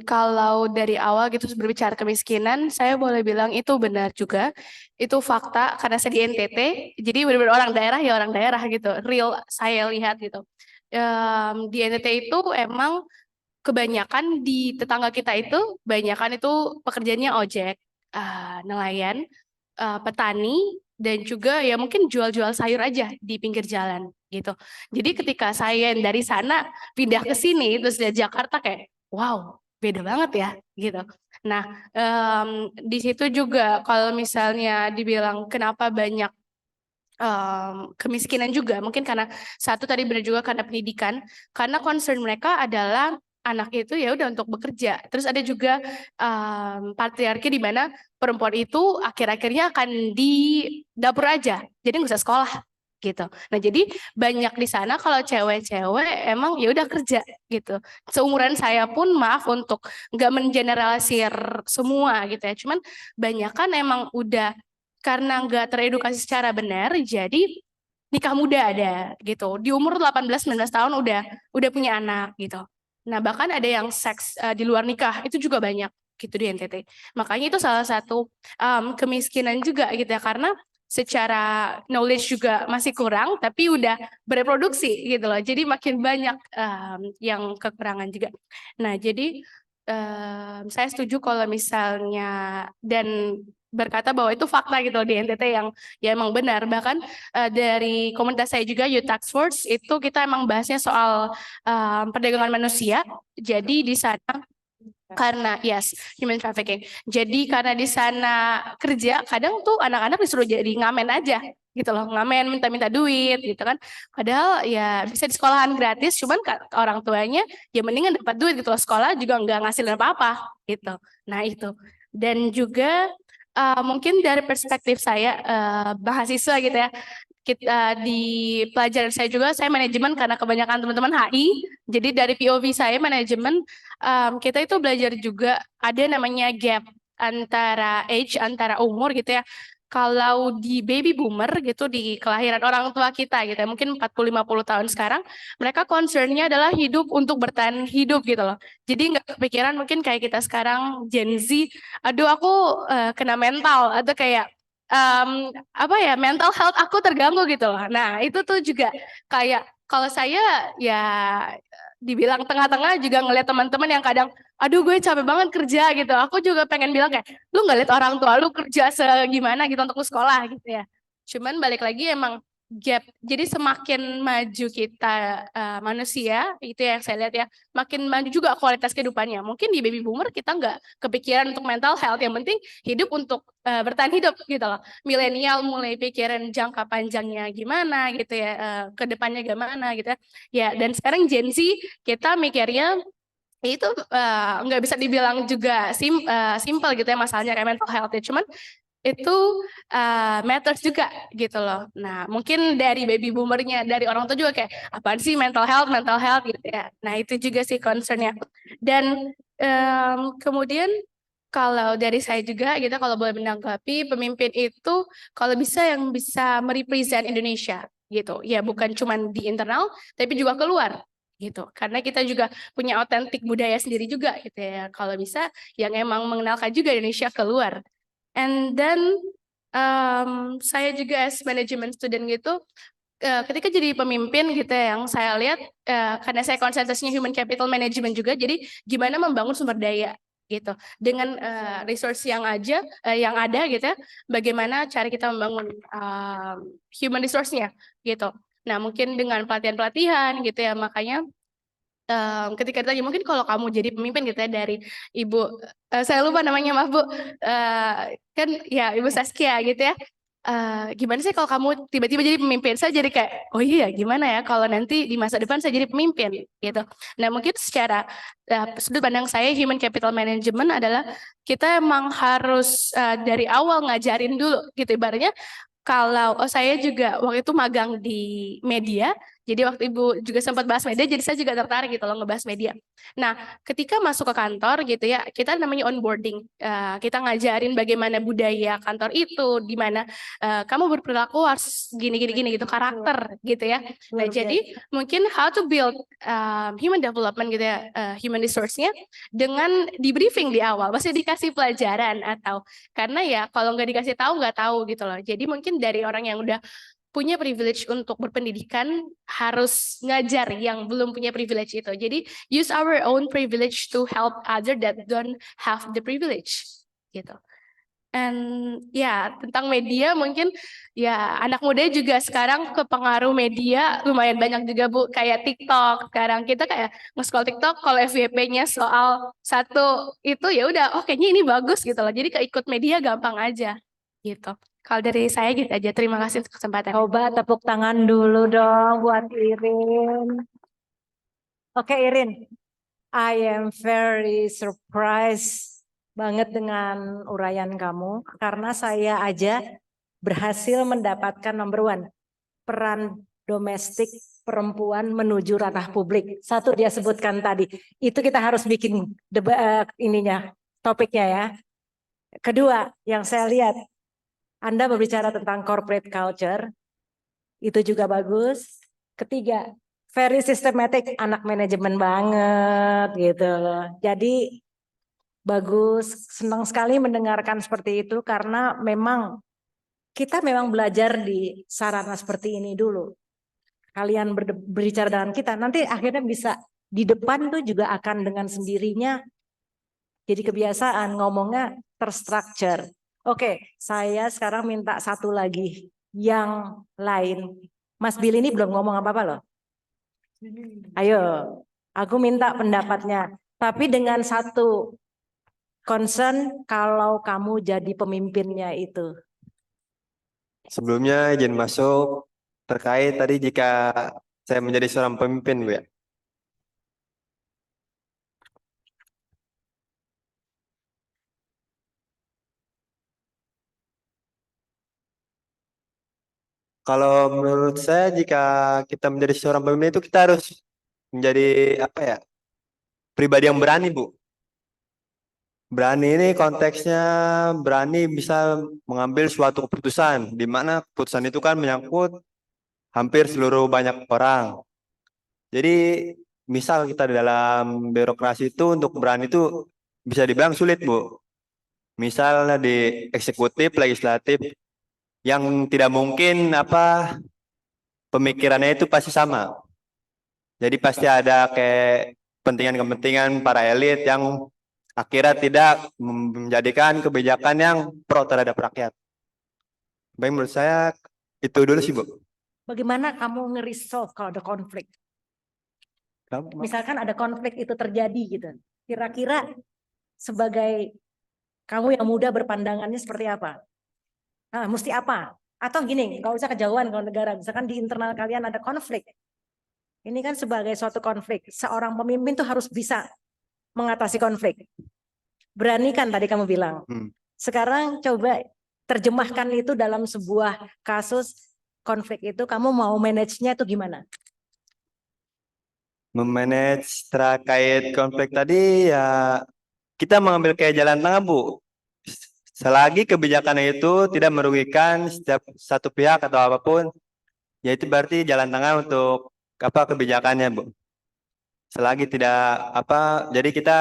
[SPEAKER 10] kalau dari awal gitu berbicara kemiskinan, saya boleh bilang itu benar juga. Itu fakta karena saya di NTT, jadi benar-benar orang daerah gitu. Real saya lihat gitu. Di NTT itu emang kebanyakan di tetangga kita itu, kebanyakan itu pekerjaannya ojek, nelayan, petani, dan juga ya mungkin jual-jual sayur aja di pinggir jalan gitu. Jadi ketika saya yang dari sana pindah ke sini terus dari Jakarta kayak wow, beda banget ya gitu. Nah, di situ juga kalau misalnya dibilang kenapa banyak kemiskinan juga, mungkin karena satu tadi benar juga karena pendidikan, karena concern mereka adalah anak itu ya udah untuk bekerja. Terus ada juga patriarki di mana perempuan itu akhir-akhirnya akan di dapur aja, jadi nggak usah sekolah gitu. Nah jadi banyak di sana kalau cewek-cewek emang ya udah kerja gitu. Seumuran saya pun maaf untuk nggak mengeneralisir semua gitu ya. Cuman banyak kan emang udah karena nggak teredukasi secara benar, jadi nikah muda ada gitu. Di umur 18-19 tahun udah punya anak gitu. Nah bahkan ada yang seks di luar nikah itu juga banyak gitu di NTT. Makanya itu salah satu kemiskinan juga gitu ya, karena secara knowledge juga masih kurang, tapi udah bereproduksi gitu loh. Jadi makin banyak yang kekurangan juga. Nah jadi saya setuju kalau misalnya dan berkata bahwa itu fakta gitu loh di NTT yang ya emang benar. Bahkan dari komunitas saya juga Youth Task Force itu kita emang bahasnya soal perdagangan manusia. Jadi di sana karena human trafficking. Jadi karena di sana kerja kadang tuh anak-anak disuruh jadi ngamen aja gitu loh, ngamen minta-minta duit gitu kan. Padahal ya bisa di sekolahan gratis, cuman orang tuanya ya mendingan dapat duit gitu loh, sekolah juga nggak ngasilin apa-apa gitu. Nah itu. Dan juga mungkin dari perspektif saya mahasiswa gitu ya, kita di pelajaran saya juga saya manajemen karena kebanyakan teman-teman HI. Jadi dari POV saya manajemen kita itu belajar juga ada namanya gap antara age, antara umur gitu ya. Kalau di baby boomer gitu di kelahiran orang tua kita gitu ya, mungkin 40-50 tahun sekarang, mereka concernnya adalah hidup untuk bertahan hidup gitu loh. Jadi nggak kepikiran mungkin kayak kita sekarang Gen Z, aduh aku kena mental atau kayak apa ya, mental health aku terganggu gitu loh. Nah itu tuh juga kayak kalau saya ya dibilang tengah-tengah juga ngeliat teman-teman yang kadang aduh gue capek banget kerja gitu. Aku juga pengen bilang kayak lu nggak lihat orang tua lu kerja segimana gitu untuk lu sekolah gitu ya. Cuman balik lagi emang gap. Jadi semakin maju kita manusia itu yang saya lihat ya, makin maju juga kualitas kehidupannya. Mungkin di baby boomer kita nggak kepikiran untuk mental health, yang penting hidup untuk bertahan hidup gitu loh. Milenial mulai pikiran jangka panjangnya gimana gitu ya, ke depannya gimana gitu ya. Ya dan sekarang Gen Z kita mikirnya itu nggak bisa dibilang juga simple gitu ya masalahnya kayak mental health ya, cuman itu matters juga gitu loh. Nah mungkin dari baby boomernya, dari orang tua juga kayak apaan sih mental health gitu ya. Nah itu juga sih concernnya. Dan kemudian kalau dari saya juga gitu, kalau boleh menanggapi, pemimpin itu kalau bisa yang bisa merepresent Indonesia gitu ya, bukan cuma di internal tapi juga keluar gitu, karena kita juga punya otentik budaya sendiri juga gitu ya, kalau bisa yang emang mengenalkan juga Indonesia keluar. And then saya juga as management student gitu, ketika jadi pemimpin gitu ya, yang saya lihat karena saya konsentrasinya human capital management juga, jadi gimana membangun sumber daya gitu dengan resource yang ada gitu ya, bagaimana cara kita membangun human resource-nya gitu. Nah mungkin dengan pelatihan-pelatihan gitu ya, makanya ketika ditanya mungkin kalau kamu jadi pemimpin gitu ya dari Ibu, saya lupa namanya maaf Bu, kan ya Ibu Saskia gitu ya, gimana sih kalau kamu tiba-tiba jadi pemimpin? Saya jadi kayak oh iya gimana ya kalau nanti di masa depan saya jadi pemimpin gitu. Nah mungkin secara sudut pandang saya human capital management adalah kita emang harus dari awal ngajarin dulu gitu, ibaratnya kalau saya juga waktu itu magang di media, jadi waktu Ibu juga sempat bahas media, jadi saya juga tertarik gitu loh ngebahas media. Nah, ketika masuk ke kantor gitu ya, kita namanya onboarding. Kita ngajarin bagaimana budaya kantor itu, gimana kamu berperilaku harus gini gitu, karakter gitu ya. Nah, jadi mungkin how to build human development gitu ya, human resource-nya dengan di briefing di awal, pasti dikasih pelajaran atau karena ya kalau nggak dikasih tahu nggak tahu gitu loh. Jadi mungkin dari orang yang udah punya privilege untuk berpendidikan harus ngajar yang belum punya privilege itu. Jadi use our own privilege to help other that don't have the privilege gitu. And ya tentang media mungkin ya anak muda juga sekarang kepengaruh media lumayan banyak juga Bu, kayak TikTok. Sekarang kita kayak nge-scroll TikTok kalau FYP-nya soal satu itu ya udah, oh kayaknya ini bagus gitu loh. Jadi keikut media gampang aja gitu. Kalau dari saya gitu aja. Terima kasih untuk kesempatan.
[SPEAKER 2] Coba tepuk tangan dulu dong buat Irin. Oke Irin, I am very surprised banget dengan uraian kamu karena saya aja berhasil mendapatkan number one, peran domestik perempuan menuju ranah publik. Satu dia sebutkan tadi, itu kita harus bikin topiknya ya. Kedua, yang saya lihat, Anda berbicara tentang corporate culture, itu juga bagus. Ketiga, very systematic, anak manajemen banget gitu loh. Jadi bagus, senang sekali mendengarkan seperti itu karena memang kita memang belajar di sarana seperti ini dulu. Kalian berbicara dengan kita, nanti akhirnya bisa di depan tuh juga akan dengan sendirinya jadi kebiasaan ngomongnya terstruktur. Oke, saya sekarang minta satu lagi yang lain. Mas Billy ini belum ngomong apa-apa loh. Ayo, aku minta pendapatnya. Tapi dengan satu concern kalau kamu jadi pemimpinnya itu.
[SPEAKER 11] Sebelumnya izin masuk terkait tadi jika saya menjadi seorang pemimpin, Bu ya. Kalau menurut saya jika kita menjadi seorang pemimpin itu kita harus menjadi apa ya? Pribadi yang berani, Bu. Berani ini konteksnya berani bisa mengambil suatu keputusan di mana keputusan itu kan menyangkut hampir seluruh banyak orang. Jadi misal kita di dalam birokrasi itu untuk berani itu bisa dibilang sulit, Bu. Misalnya di eksekutif, legislatif yang tidak mungkin apa pemikirannya itu pasti sama. Jadi pasti ada kayak kepentingan-kepentingan para elit yang akhirnya tidak menjadikan kebijakan yang pro terhadap rakyat. Baik, menurut saya itu dulu sih, Bu.
[SPEAKER 2] Bagaimana kamu nge-resolve kalau ada konflik? Misalkan ada konflik itu terjadi gitu. Kira-kira sebagai kamu yang muda berpandangannya seperti apa? Nah, mesti apa? Atau gini, kalau usah kejauhan kalau negara, misalkan di internal kalian ada konflik. Ini kan sebagai suatu konflik. Seorang pemimpin tuh harus bisa mengatasi konflik. Berani kan tadi kamu bilang. Sekarang coba terjemahkan itu dalam sebuah kasus konflik itu, kamu mau manage-nya itu gimana?
[SPEAKER 11] Memanage terkait konflik tadi ya kita mengambil kayak jalan tengah, Bu. Selagi kebijakan itu tidak merugikan setiap satu pihak atau apapun, ya itu berarti jalan tengah untuk apa kebijakannya, Bu. Selagi tidak apa, jadi kita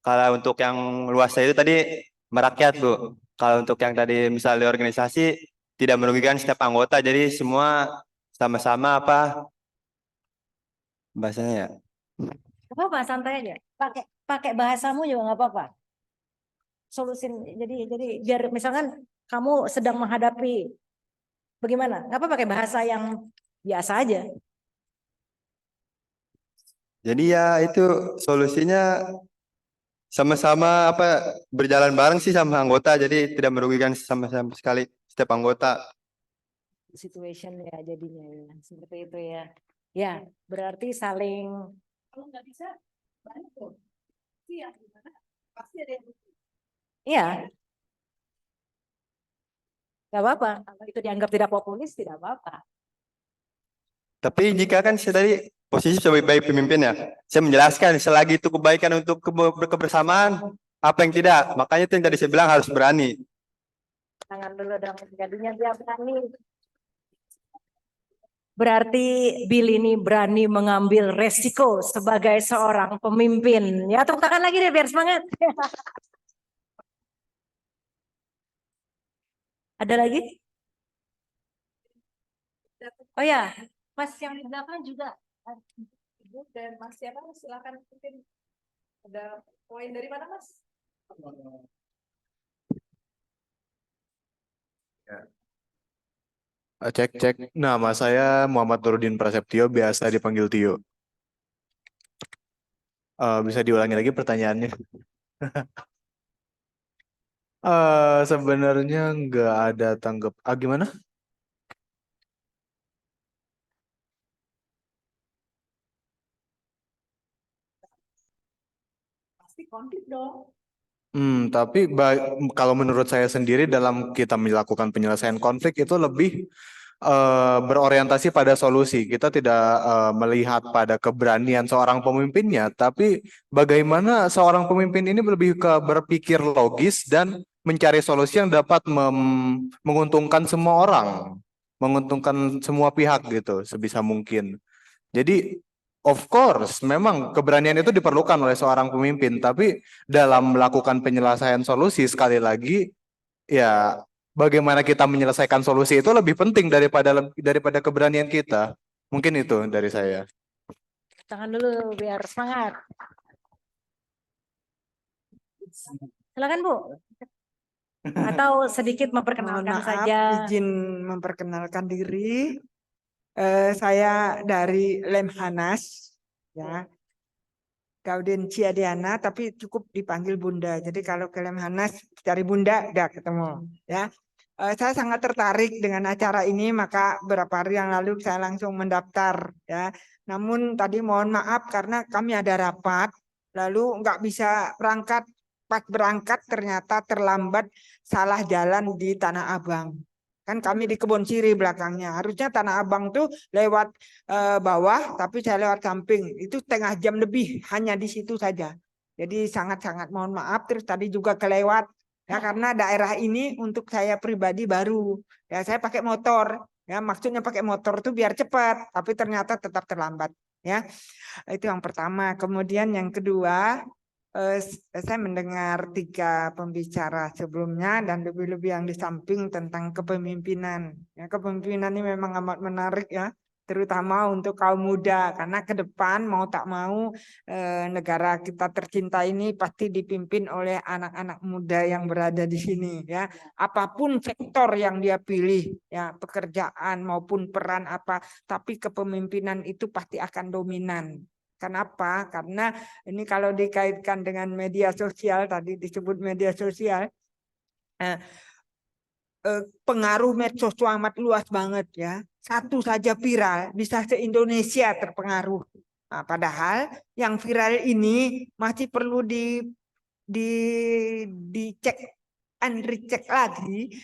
[SPEAKER 11] kalau untuk yang luas itu tadi merakyat, Bu. Kalau untuk yang tadi misalnya organisasi tidak merugikan setiap anggota, jadi semua sama-sama apa bahasanya ya.
[SPEAKER 2] Gak apa-apa, santai aja. Pakai bahasamu juga nggak apa-apa. Solusi jadi biar misalkan kamu sedang menghadapi bagaimana? Nggak apa pakai bahasa yang biasa aja.
[SPEAKER 11] Jadi ya itu solusinya sama-sama apa berjalan bareng sih sama anggota, jadi tidak merugikan sama-sama sekali setiap anggota.
[SPEAKER 2] Situation ya jadinya ya seperti itu ya. Ya berarti saling.
[SPEAKER 3] Kalau nggak bisa, banyak tuh. Iya, pasti ada yang
[SPEAKER 2] Iya. Gak apa-apa. Kalau itu dianggap tidak populis tidak apa-apa.
[SPEAKER 11] Tapi jika kan saya tadi posisi sebagai pemimpin ya, saya menjelaskan selagi itu kebaikan untuk kebersamaan, apa yang tidak. Makanya itu yang tadi saya bilang harus berani.
[SPEAKER 2] Tangan dulu dong, jadinya dia berani. Berarti Bill ini berani mengambil resiko sebagai seorang pemimpin. Ya tepuk tangan lagi deh biar semangat. Ada lagi? Oh ya, Mas yang di belakang juga.
[SPEAKER 3] Ibu dan Mas siapa? Silakan mungkin ada poin dari mana, Mas?
[SPEAKER 12] Cek, cek. Nama saya Muhammad Nurudin Prasetyo, biasa dipanggil Tio. Bisa diulangi lagi pertanyaannya? Sebenarnya nggak ada tanggap. Gimana?
[SPEAKER 3] Pasti konflik dong.
[SPEAKER 12] Tapi kalau menurut saya sendiri dalam kita melakukan penyelesaian konflik itu lebih berorientasi pada solusi. Kita tidak melihat pada keberanian seorang pemimpinnya, tapi bagaimana seorang pemimpin ini lebih ke berpikir logis dan mencari solusi yang dapat menguntungkan semua orang, menguntungkan semua pihak gitu sebisa mungkin. Jadi of course, memang keberanian itu diperlukan oleh seorang pemimpin, tapi dalam melakukan penyelesaian solusi sekali lagi, ya bagaimana kita menyelesaikan solusi itu lebih penting daripada keberanian kita. Mungkin itu dari saya.
[SPEAKER 2] Tangan dulu biar semangat. Silakan Bu. Atau sedikit memperkenalkan saja.
[SPEAKER 13] Izin memperkenalkan diri. Saya dari Lemhanas, ya, Gaudensia Diana, tapi cukup dipanggil Bunda. Jadi kalau ke Lemhanas cari Bunda, udah ketemu. Ya, saya sangat tertarik dengan acara ini, maka beberapa hari yang lalu saya langsung mendaftar. Ya, namun tadi mohon maaf karena kami ada rapat, lalu nggak bisa berangkat. Pas berangkat ternyata terlambat, salah jalan di Tanah Abang. Kan kami di Kebon Siri belakangnya. Harusnya Tanah Abang tuh lewat bawah, tapi saya lewat samping. Itu setengah jam lebih hanya di situ saja. Jadi sangat-sangat mohon maaf. Terus tadi juga kelewat. Ya karena daerah ini untuk saya pribadi baru. Ya saya pakai motor. Ya maksudnya pakai motor tuh biar cepat. Tapi ternyata tetap terlambat. Ya itu yang pertama. Kemudian yang kedua. Saya mendengar 3 pembicara sebelumnya dan lebih-lebih yang di samping tentang kepemimpinan. Ya, kepemimpinan ini memang amat menarik ya, terutama untuk kaum muda karena ke depan mau tak mau negara kita tercinta ini pasti dipimpin oleh anak-anak muda yang berada di sini ya. Apapun sektor yang dia pilih ya, pekerjaan maupun peran apa, tapi kepemimpinan itu pasti akan dominan. Kenapa? Karena ini kalau dikaitkan dengan media sosial, tadi disebut media sosial, pengaruh medsos itu amat luas banget ya. Satu saja viral, bisa se-Indonesia terpengaruh. Nah, padahal yang viral ini masih perlu dicek and recheck lagi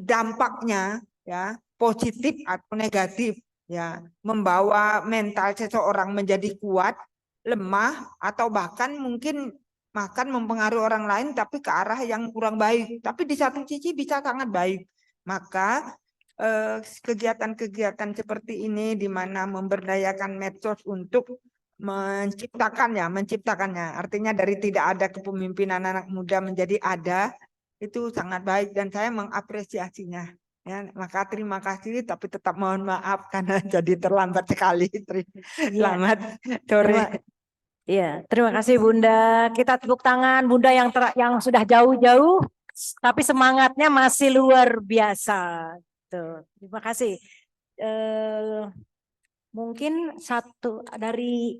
[SPEAKER 13] dampaknya ya, positif atau negatif. Ya, membawa mental seseorang menjadi kuat, lemah, atau bahkan mungkin mempengaruhi orang lain tapi ke arah yang kurang baik. Tapi di satu sisi bisa sangat baik. Maka kegiatan-kegiatan seperti ini di mana memberdayakan medsos untuk menciptakannya. Artinya dari tidak ada kepemimpinan anak muda menjadi ada, itu sangat baik dan saya mengapresiasinya. Ya, maka terima kasih, tapi tetap mohon maaf karena jadi terlambat sekali. Selamat sore.
[SPEAKER 2] Iya, terima kasih Bunda. Kita tepuk tangan Bunda yang sudah jauh-jauh, tapi semangatnya masih luar biasa. Tuh, terima kasih. Mungkin satu dari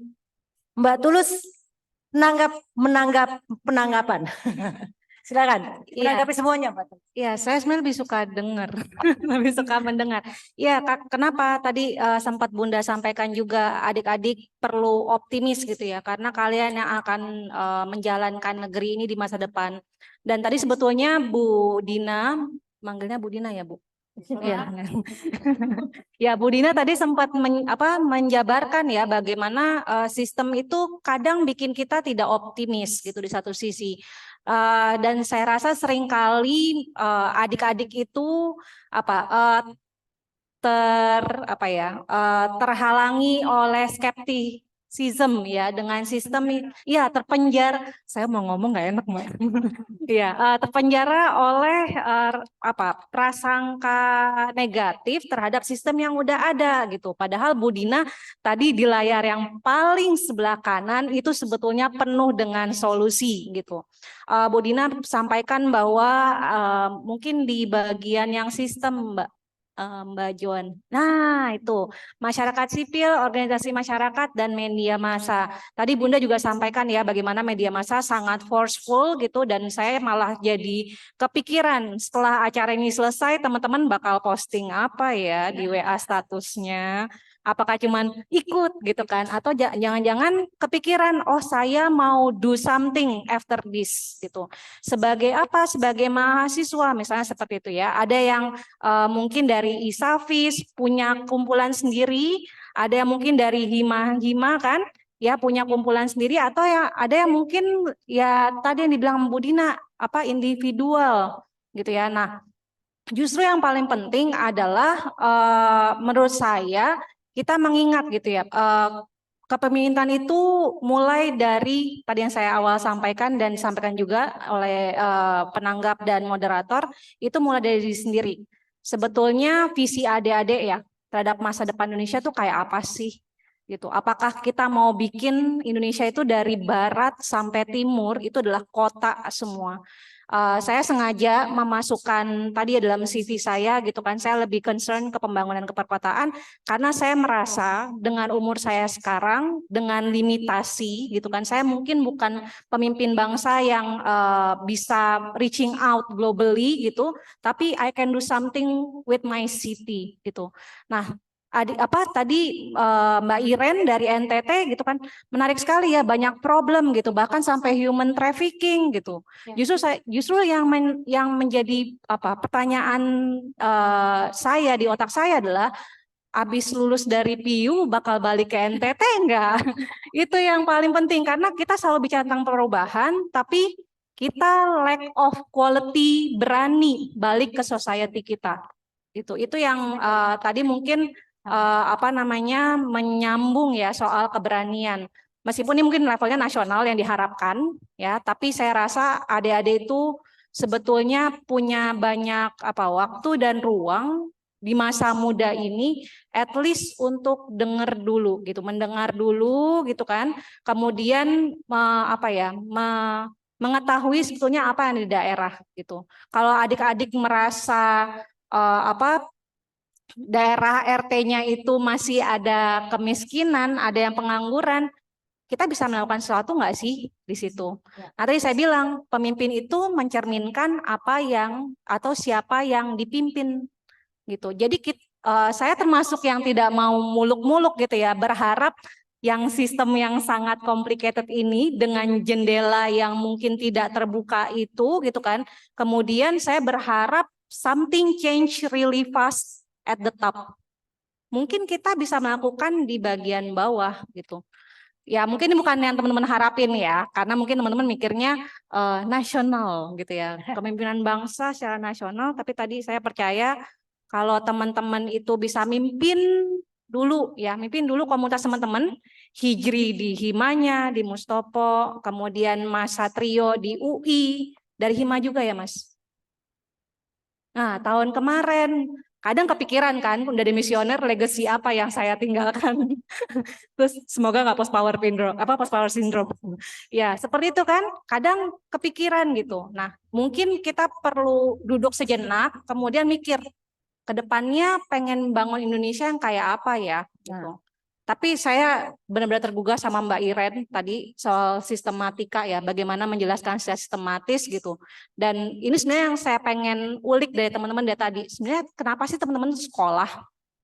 [SPEAKER 2] Mbak Tulus menanggap penanggapan. Silakan, menanggapi semuanya, Pak.
[SPEAKER 9] Iya, saya sebenarnya lebih suka dengar, lebih suka mendengar. Iya, kenapa tadi sempat Bunda sampaikan juga adik-adik perlu optimis gitu ya, karena kalian yang akan menjalankan negeri ini di masa depan. Dan tadi sebetulnya Bu Dina, manggilnya Bu Dina ya Bu? Ya, ya Bu Dina tadi sempat menjabarkan ya bagaimana sistem itu kadang bikin kita tidak optimis gitu di satu sisi. Dan saya rasa seringkali adik-adik itu terhalangi oleh ya, dengan sistem ya terpenjara. Saya mau ngomong nggak enak, Mbak. Iya, terpenjara oleh prasangka negatif terhadap sistem yang udah ada gitu. Padahal Bu Dina tadi di layar yang paling sebelah kanan itu sebetulnya penuh dengan solusi gitu. Bu Dina sampaikan bahwa mungkin di bagian yang sistem, Mbak Joan. Nah, itu masyarakat sipil, organisasi masyarakat, dan media massa. Tadi Bunda juga sampaikan ya bagaimana media massa sangat forceful gitu, dan saya malah jadi kepikiran setelah acara ini selesai teman-teman bakal posting apa ya di WA statusnya. Apakah cuman ikut gitu kan, atau jangan-jangan kepikiran, oh saya mau do something after this gitu. Sebagai apa? Sebagai mahasiswa misalnya seperti itu ya. Ada yang mungkin dari ISAFIS punya kumpulan sendiri, ada yang mungkin dari Hima kan, ya punya kumpulan sendiri, atau ya ada yang mungkin ya tadi yang dibilang Bu Dina individual gitu ya. Nah, justru yang paling penting adalah menurut saya kita mengingat gitu ya, kepemimpinan itu mulai dari tadi yang saya awal sampaikan dan disampaikan juga oleh penanggap dan moderator, itu mulai dari diri sendiri. Sebetulnya visi adik-adik ya terhadap masa depan Indonesia tuh kayak apa sih? Gitu. Apakah kita mau bikin Indonesia itu dari barat sampai timur itu adalah kota semua? Saya sengaja memasukkan tadi dalam CV saya gitu kan, saya lebih concern ke pembangunan keperkotaan karena saya merasa dengan umur saya sekarang dengan limitasi gitu kan, saya mungkin bukan pemimpin bangsa yang bisa reaching out globally gitu, tapi I can do something with my city gitu. Nah, tadi Mbak Iren dari NTT gitu kan, menarik sekali ya, banyak problem gitu, bahkan sampai human trafficking gitu. Justru yang menjadi pertanyaan saya di otak saya adalah, habis lulus dari PIU bakal balik ke NTT enggak? Itu yang paling penting, karena kita selalu bicara tentang perubahan, tapi kita lack of quality, berani balik ke society kita. Itu yang tadi mungkin menyambung ya soal keberanian. Meskipun ini mungkin levelnya nasional yang diharapkan ya, tapi saya rasa adik-adik itu sebetulnya punya banyak waktu dan ruang di masa muda ini, at least untuk dengar dulu gitu, mendengar dulu gitu kan, kemudian mengetahui sebetulnya apa yang di daerah gitu. Kalau adik-adik merasa daerah RT-nya itu masih ada kemiskinan, ada yang pengangguran, kita bisa melakukan sesuatu nggak sih di situ? Nah, tadi saya bilang pemimpin itu mencerminkan apa yang atau siapa yang dipimpin gitu. Jadi saya termasuk yang tidak mau muluk-muluk gitu ya, berharap yang sistem yang sangat complicated ini dengan jendela yang mungkin tidak terbuka itu gitu kan. Kemudian saya berharap something change really fast at the top. Mungkin kita bisa melakukan di bagian bawah gitu. Ya mungkin ini bukan yang teman-teman harapin ya, karena mungkin teman-teman mikirnya nasional gitu ya, kepemimpinan bangsa secara nasional. Tapi tadi saya percaya kalau teman-teman itu bisa mimpin dulu komunitas teman-teman, Hijri di Himanya, di Mustopo, kemudian Mas Satrio di UI, dari Hima juga ya Mas. Nah, tahun kemarin kadang kepikiran kan, udah demisioner, legacy apa yang saya tinggalkan. Terus semoga nggak post power syndrome. Ya, seperti itu kan, kadang kepikiran gitu. Nah, mungkin kita perlu duduk sejenak, kemudian mikir, ke depannya pengen bangun Indonesia yang kayak apa ya, gitu. Tapi saya benar-benar tergugah sama Mbak Iren tadi soal sistematika ya, bagaimana menjelaskan sistematis gitu. Dan ini sebenarnya yang saya pengen ulik dari teman-teman dari tadi. Sebenarnya kenapa sih teman-teman sekolah?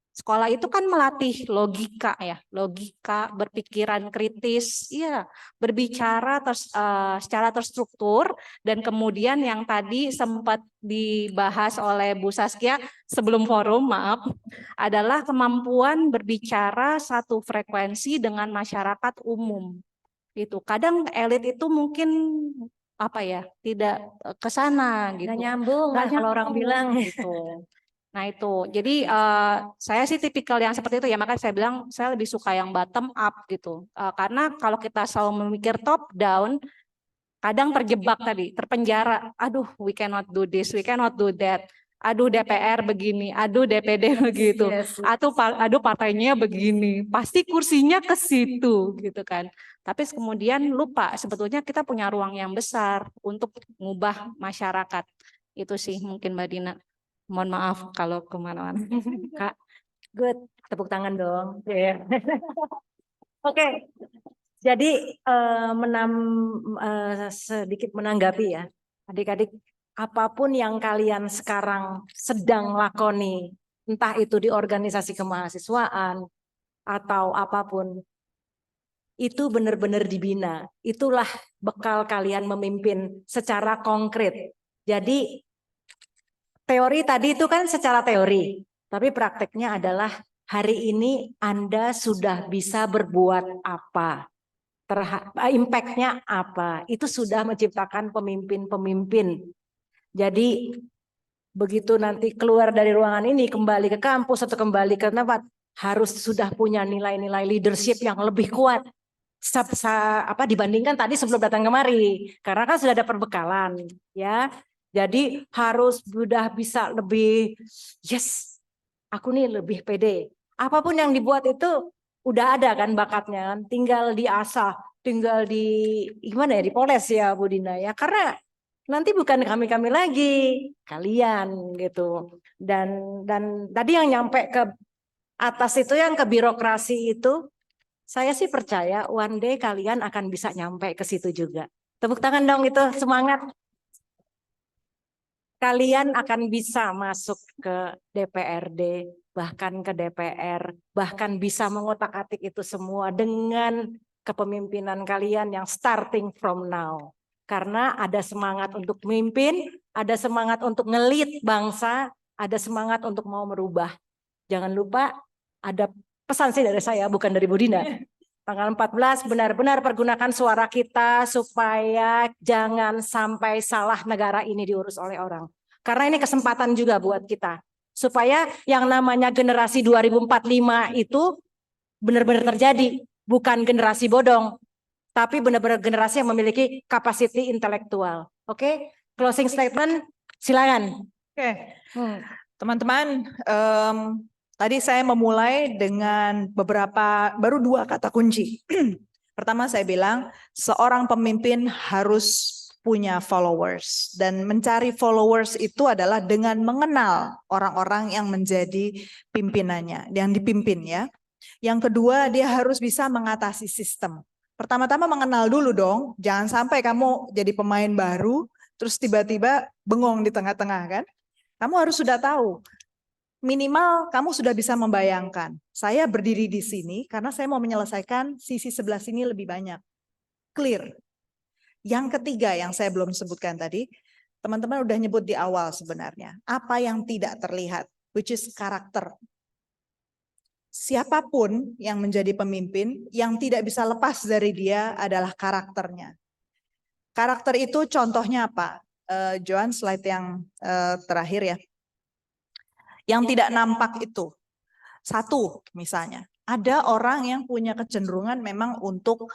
[SPEAKER 9] Sekolah itu kan melatih logika ya, logika, berpikiran kritis, iya, berbicara secara terstruktur, dan kemudian yang tadi sempat dibahas oleh Bu Saskia sebelum forum, maaf, adalah kemampuan berbicara satu frekuensi dengan masyarakat umum. Itu kadang elit itu mungkin tidak ke sana gitu.
[SPEAKER 2] Nggak nyambung lah kalau orang bilang
[SPEAKER 9] gitu. Nah itu, jadi saya sih tipikal yang seperti itu ya, makanya saya bilang saya lebih suka yang bottom up gitu. Karena kalau kita selalu memikir top down, kadang terjebak tadi, terpenjara. Aduh, we cannot do this, we cannot do that. Aduh DPR begini, aduh DPD begitu. Aduh partainya begini, pasti kursinya ke situ gitu kan. Tapi kemudian lupa sebetulnya kita punya ruang yang besar untuk mengubah masyarakat. Itu sih mungkin Mbak Dina. Mohon maaf kalau kemana-mana.
[SPEAKER 2] Kak, good. Tepuk tangan dong. Oke. Jadi sedikit menanggapi ya. Adik-adik, apapun yang kalian sekarang sedang lakoni, entah itu di organisasi kemahasiswaan atau apapun, itu benar-benar dibina. Itulah bekal kalian memimpin secara konkret. Jadi teori tadi itu kan secara teori, tapi prakteknya adalah hari ini Anda sudah bisa berbuat apa, impact-nya apa, itu sudah menciptakan pemimpin-pemimpin. Jadi begitu nanti keluar dari ruangan ini, kembali ke kampus atau kembali ke tempat, harus sudah punya nilai-nilai leadership yang lebih kuat dibandingkan tadi sebelum datang kemari, karena kan sudah ada perbekalan, ya. Jadi harus sudah bisa lebih, yes, aku nih lebih pede. Apapun yang dibuat itu udah ada kan bakatnya kan, tinggal diasah, tinggal dipoles ya Bu Dina ya. Karena nanti bukan kami-kami lagi, kalian gitu. Dan tadi yang nyampe ke atas itu, yang ke birokrasi itu, saya sih percaya one day kalian akan bisa nyampe ke situ juga. Tepuk tangan dong itu, semangat. Kalian akan bisa masuk ke DPRD, bahkan ke DPR, bahkan bisa mengotak-atik itu semua dengan kepemimpinan kalian yang starting from now. Karena ada semangat untuk memimpin, ada semangat untuk ngelit bangsa, ada semangat untuk mau merubah. Jangan lupa ada pesan sih dari saya, bukan dari Bu Dina. Tanggal 14 benar-benar pergunakan suara kita supaya jangan sampai salah negara ini diurus oleh orang. Karena ini kesempatan juga buat kita. Supaya yang namanya generasi 2045 itu benar-benar terjadi. Bukan generasi bodong, tapi benar-benar generasi yang memiliki kapasiti intelektual. Oke, closing statement silakan.
[SPEAKER 3] Oke, teman-teman, tadi saya memulai dengan baru dua kata kunci. Pertama saya bilang, seorang pemimpin harus punya followers. Dan mencari followers itu adalah dengan mengenal orang-orang yang menjadi pimpinannya, yang dipimpin ya. Yang kedua, dia harus bisa mengatasi sistem. Pertama-tama mengenal dulu dong, jangan sampai kamu jadi pemain baru, terus tiba-tiba bengong di tengah-tengah kan. Kamu harus sudah tahu. Minimal kamu sudah bisa membayangkan, saya berdiri di sini karena saya mau menyelesaikan sisi sebelah sini lebih banyak. Clear. Yang ketiga yang saya belum sebutkan tadi, teman-teman udah nyebut di awal sebenarnya. Apa yang tidak terlihat, which is karakter. Siapapun yang menjadi pemimpin, yang tidak bisa lepas dari dia adalah karakternya. Karakter itu contohnya apa? Joan, slide yang terakhir ya. Yang tidak nampak itu. Satu misalnya, ada orang yang punya kecenderungan memang untuk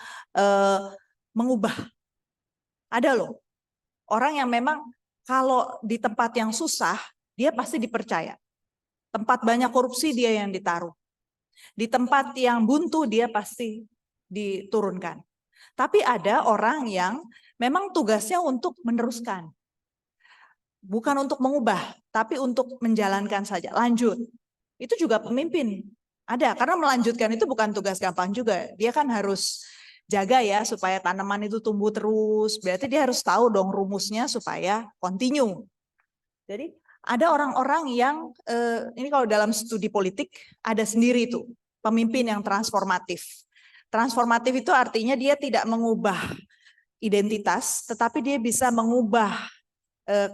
[SPEAKER 3] mengubah. Ada loh, orang yang memang kalau di tempat yang susah, dia pasti dipercaya. Tempat banyak korupsi dia yang ditaruh. Di tempat yang buntu dia pasti diturunkan. Tapi ada orang yang memang tugasnya untuk meneruskan. Bukan untuk mengubah, tapi untuk menjalankan saja, lanjut. Itu juga pemimpin. Ada, karena melanjutkan itu bukan tugas gampang juga. Dia kan harus jaga ya supaya tanaman itu tumbuh terus. Berarti dia harus tahu dong rumusnya supaya continue. Jadi ada orang-orang yang, ini kalau dalam studi politik ada sendiri tuh, pemimpin yang transformatif. Transformatif itu artinya dia tidak mengubah identitas, tetapi dia bisa mengubah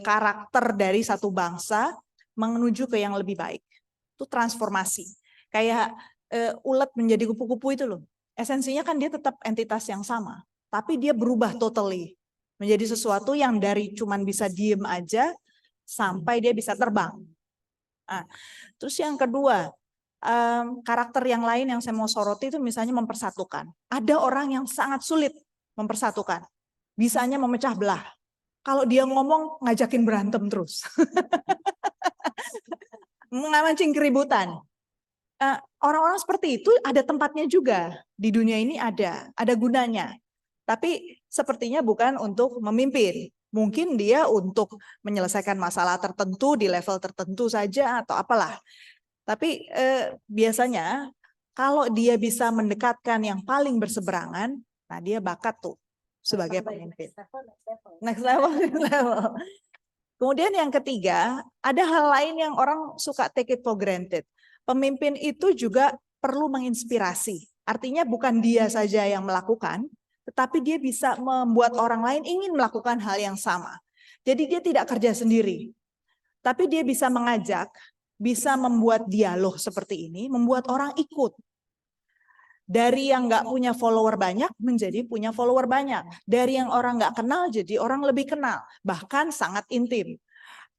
[SPEAKER 3] karakter dari satu bangsa menuju ke yang lebih baik. Itu transformasi. Kayak ulet menjadi kupu-kupu itu loh. Esensinya kan dia tetap entitas yang sama, tapi dia berubah totally menjadi sesuatu yang dari cuman bisa diem aja sampai dia bisa terbang. Terus yang kedua, karakter yang lain yang saya mau soroti itu misalnya mempersatukan. Ada orang yang sangat sulit mempersatukan, bisanya memecah belah. Kalau dia ngomong ngajakin berantem terus, memancing keributan. Orang-orang seperti itu ada tempatnya juga di dunia ini, ada gunanya. Tapi sepertinya bukan untuk memimpin. Mungkin dia untuk menyelesaikan masalah tertentu di level tertentu saja atau apalah. Tapi biasanya kalau dia bisa mendekatkan yang paling berseberangan, nah dia bakat tuh sebagai pemimpin. Next level, next level. Kemudian yang ketiga, ada hal lain yang orang suka take it for granted. Pemimpin itu juga perlu menginspirasi. Artinya bukan dia saja yang melakukan, tetapi dia bisa membuat orang lain ingin melakukan hal yang sama. Jadi dia tidak kerja sendiri, tapi dia bisa mengajak, bisa membuat dialog seperti ini, membuat orang ikut. Dari yang nggak punya follower banyak menjadi punya follower banyak. Dari yang orang nggak kenal jadi orang lebih kenal, bahkan sangat intim.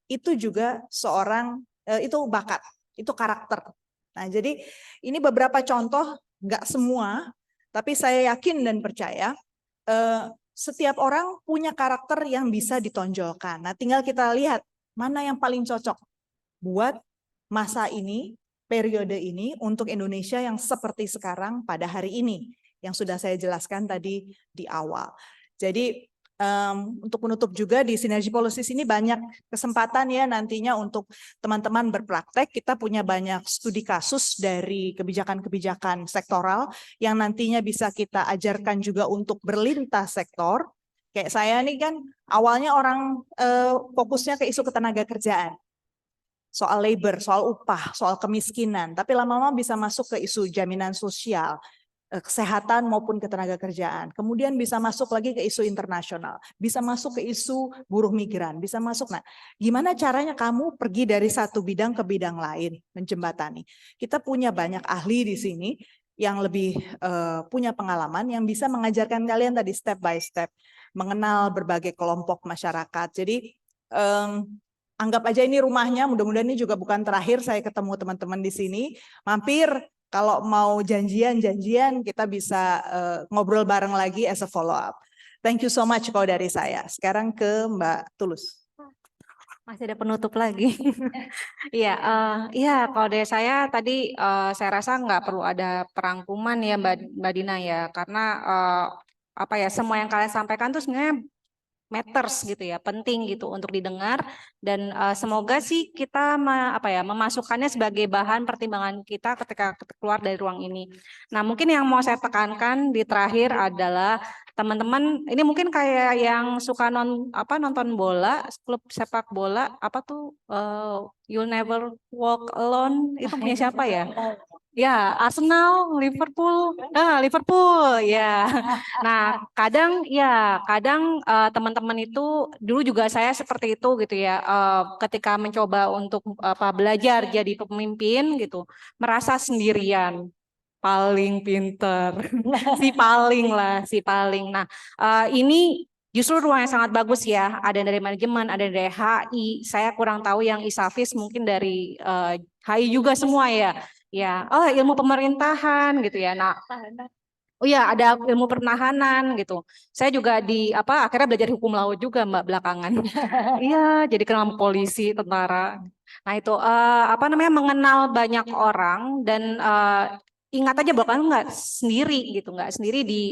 [SPEAKER 3] Itu juga seorang, itu bakat, itu karakter. Nah, jadi ini beberapa contoh, nggak semua, tapi saya yakin dan percaya setiap orang punya karakter yang bisa ditonjolkan. Nah, tinggal kita lihat mana yang paling cocok buat masa ini, periode ini untuk Indonesia yang seperti sekarang pada hari ini, yang sudah saya jelaskan tadi di awal. Jadi untuk menutup juga di Sinergi Policies ini banyak kesempatan ya nantinya untuk teman-teman berpraktek. Kita punya banyak studi kasus dari kebijakan-kebijakan sektoral yang nantinya bisa kita ajarkan juga untuk berlintas sektor. Kayak saya nih kan awalnya orang fokusnya ke isu ketenagakerjaan. Soal labor, soal upah, soal kemiskinan. Tapi lama-lama bisa masuk ke isu jaminan sosial, kesehatan maupun ketenagakerjaan. Kemudian bisa masuk lagi ke isu internasional, bisa masuk ke isu buruh migran, bisa masuk. Nah, gimana caranya kamu pergi dari satu bidang ke bidang lain, menjembatani. Kita punya banyak ahli di sini yang lebih punya pengalaman, yang bisa mengajarkan kalian tadi step by step, mengenal berbagai kelompok masyarakat. Jadi anggap aja ini rumahnya, mudah-mudahan ini juga bukan terakhir saya ketemu teman-teman di sini. Mampir. Kalau mau janjian kita bisa ngobrol bareng lagi as a follow up. Thank you so much kalau dari saya. Sekarang ke Mbak Tulus.
[SPEAKER 9] Masih ada penutup lagi. Iya, iya. Kalau dari saya tadi saya rasa nggak perlu ada perangkuman ya Mbak Dina ya, karena apa ya semua yang kalian sampaikan tuh sebenarnya matters gitu ya, penting gitu untuk didengar dan semoga sih kita memasukkannya sebagai bahan pertimbangan kita ketika keluar dari ruang ini. Nah, mungkin yang mau saya tekankan di terakhir adalah teman-teman ini mungkin kayak yang suka nonton bola, klub sepak bola apa tuh You'll Never Walk Alone itu punya siapa ya? Ya, Arsenal, Liverpool, Liverpool, ya. Nah, kadang teman-teman itu dulu juga saya seperti itu gitu ya. Ketika mencoba untuk belajar jadi pemimpin gitu, merasa sendirian, paling pinter, si paling. Nah, ini justru ruang yang sangat bagus ya. Ada dari manajemen, ada dari HI. Saya kurang tahu yang ISAFIS mungkin dari HI juga semua ya. Ya, ilmu pemerintahan gitu ya. Nah, oh ya ada ilmu pertahanan gitu. Saya juga akhirnya belajar hukum laut juga Mbak belakangan. Iya, jadi kenal polisi, tentara. Nah itu mengenal banyak orang dan ingat aja bahwa kamu nggak sendiri gitu, nggak sendiri di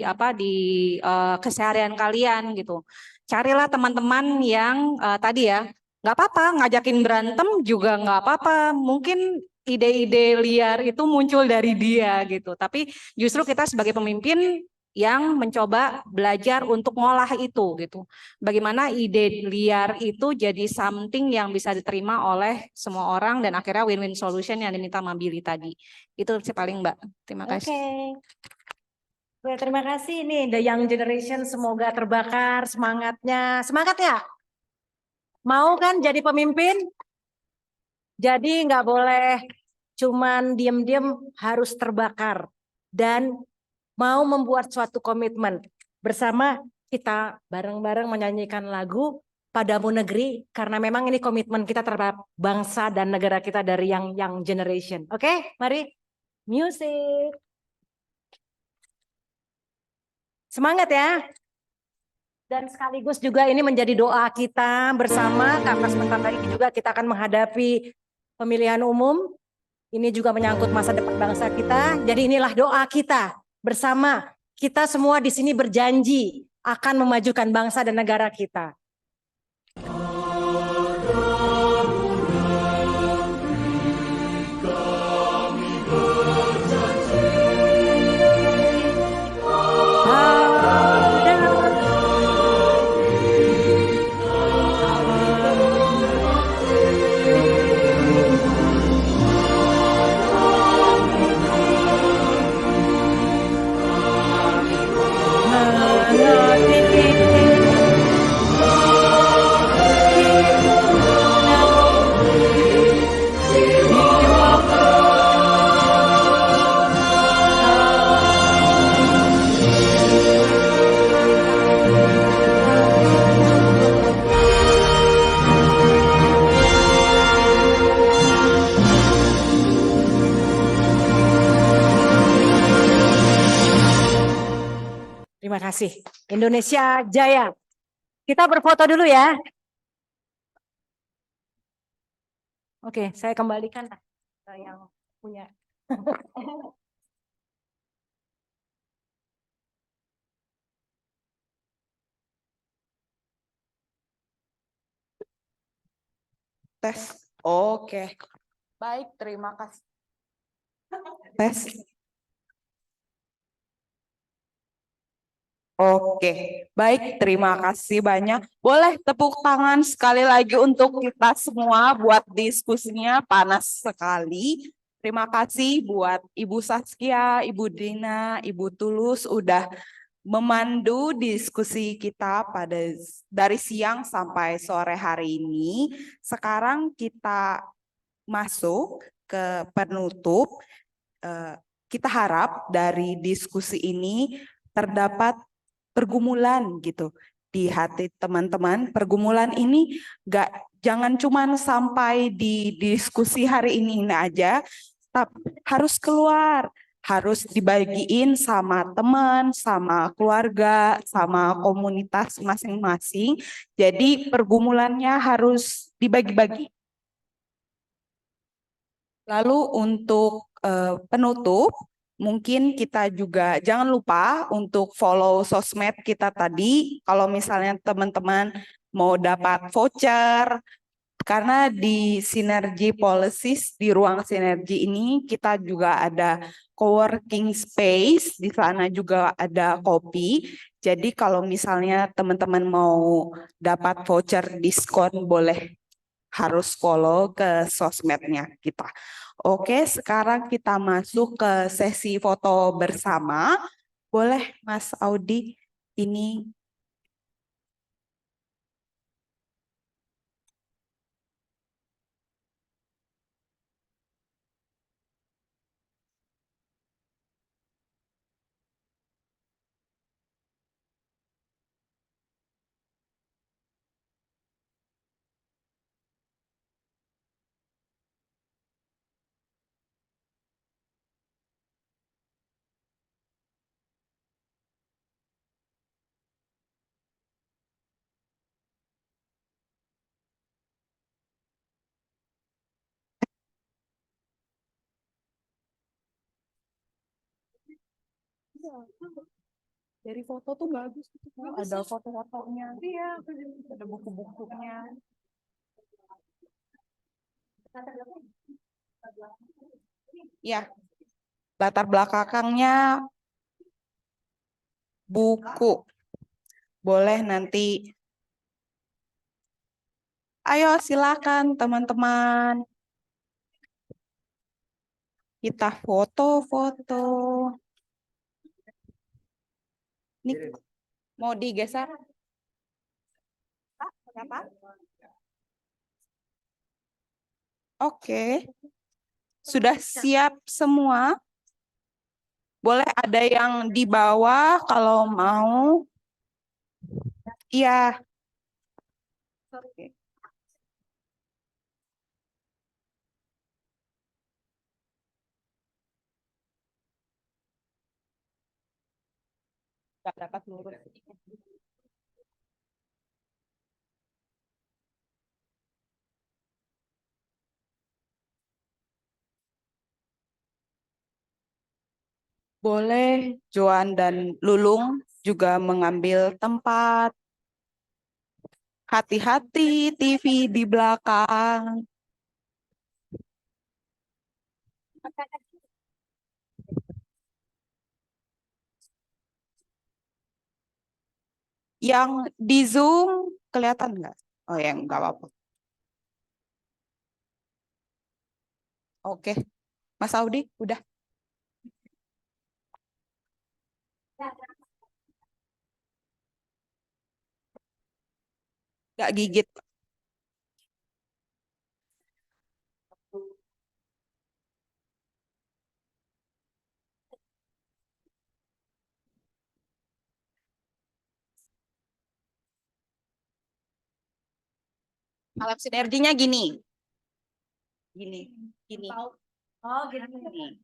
[SPEAKER 9] keseharian kalian gitu. Carilah teman-teman yang tadi ya. Nggak apa-apa, ngajakin berantem juga nggak apa-apa. Mungkin ide-ide liar itu muncul dari dia gitu. Tapi justru kita sebagai pemimpin yang mencoba belajar untuk ngolah itu gitu. Bagaimana ide liar itu jadi something yang bisa diterima oleh semua orang dan akhirnya win-win solution yang diminta Mabili tadi. Itu sih paling Mbak. Terima kasih.
[SPEAKER 2] Oke, terima kasih nih The Young Generation, semoga terbakar semangatnya. Semangat ya? Mau kan jadi pemimpin? Jadi nggak boleh cuman diam-diam, harus terbakar dan mau membuat suatu komitmen bersama kita bareng-bareng menyanyikan lagu padamu negeri, karena memang ini komitmen kita terhadap bangsa dan negara kita dari yang young generation. Oke, mari. Music. Semangat ya. Dan sekaligus juga ini menjadi doa kita bersama, karena sebentar lagi juga kita akan menghadapi pemilihan umum. Ini juga menyangkut masa depan bangsa kita. Jadi inilah doa kita bersama. Kita semua di sini berjanji akan memajukan bangsa dan negara kita. Terima kasih. Indonesia Jaya. Kita berfoto dulu ya. Oke, saya kembalikan ke yang punya.
[SPEAKER 1] Tes. Oke. Baik, terima kasih. Tes. Oke, baik, terima kasih banyak. Boleh tepuk tangan sekali lagi untuk kita semua buat diskusinya, panas sekali. Terima kasih buat Ibu Saskia, Ibu Dina, Ibu Tulus udah memandu diskusi kita dari siang sampai sore hari ini. Sekarang kita masuk ke penutup. Kita harap dari diskusi ini terdapat pergumulan gitu di hati teman-teman. Pergumulan ini jangan cuman sampai di diskusi hari ini aja, tapi harus keluar, harus dibagiin sama teman, sama keluarga, sama komunitas masing-masing. Jadi pergumulannya harus dibagi-bagi. Lalu untuk penutup, mungkin kita juga jangan lupa untuk follow sosmed kita tadi. Kalau misalnya teman-teman mau dapat voucher, karena di Sinergi Policies, di ruang sinergi ini kita juga ada coworking space, di sana juga ada kopi. Jadi kalau misalnya teman-teman mau dapat voucher diskon, boleh harus follow ke sosmednya kita. Oke, sekarang kita masuk ke sesi foto bersama. Boleh Mas Audi, ini dari foto tuh bagus gitu. Ada foto-fotonya. Iya, ada buku-bukunya. Ya, latar belakangnya buku. Boleh nanti. Ayo silakan teman-teman. Kita foto-foto. Ini mau digeser? Kenapa? Oke. Sudah siap semua? Boleh ada yang di bawah kalau mau. Iya. Oke. Nggak dapat lurus. Boleh Joan dan Lulung juga mengambil tempat. Hati-hati TV di belakang. Yang di Zoom kelihatan nggak? Oh ya, nggak apa-apa. Oke, Mas Audi, udah. Nggak gigit. Alat sinerginya gini. Gini, gini. Oh, gini.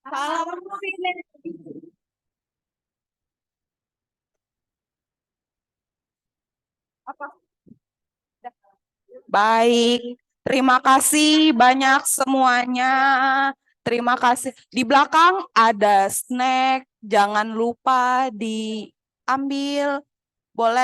[SPEAKER 1] Salam sinergi. Apa? Baik, terima kasih banyak semuanya. Terima kasih. Di belakang ada snack, jangan lupa diambil. Boleh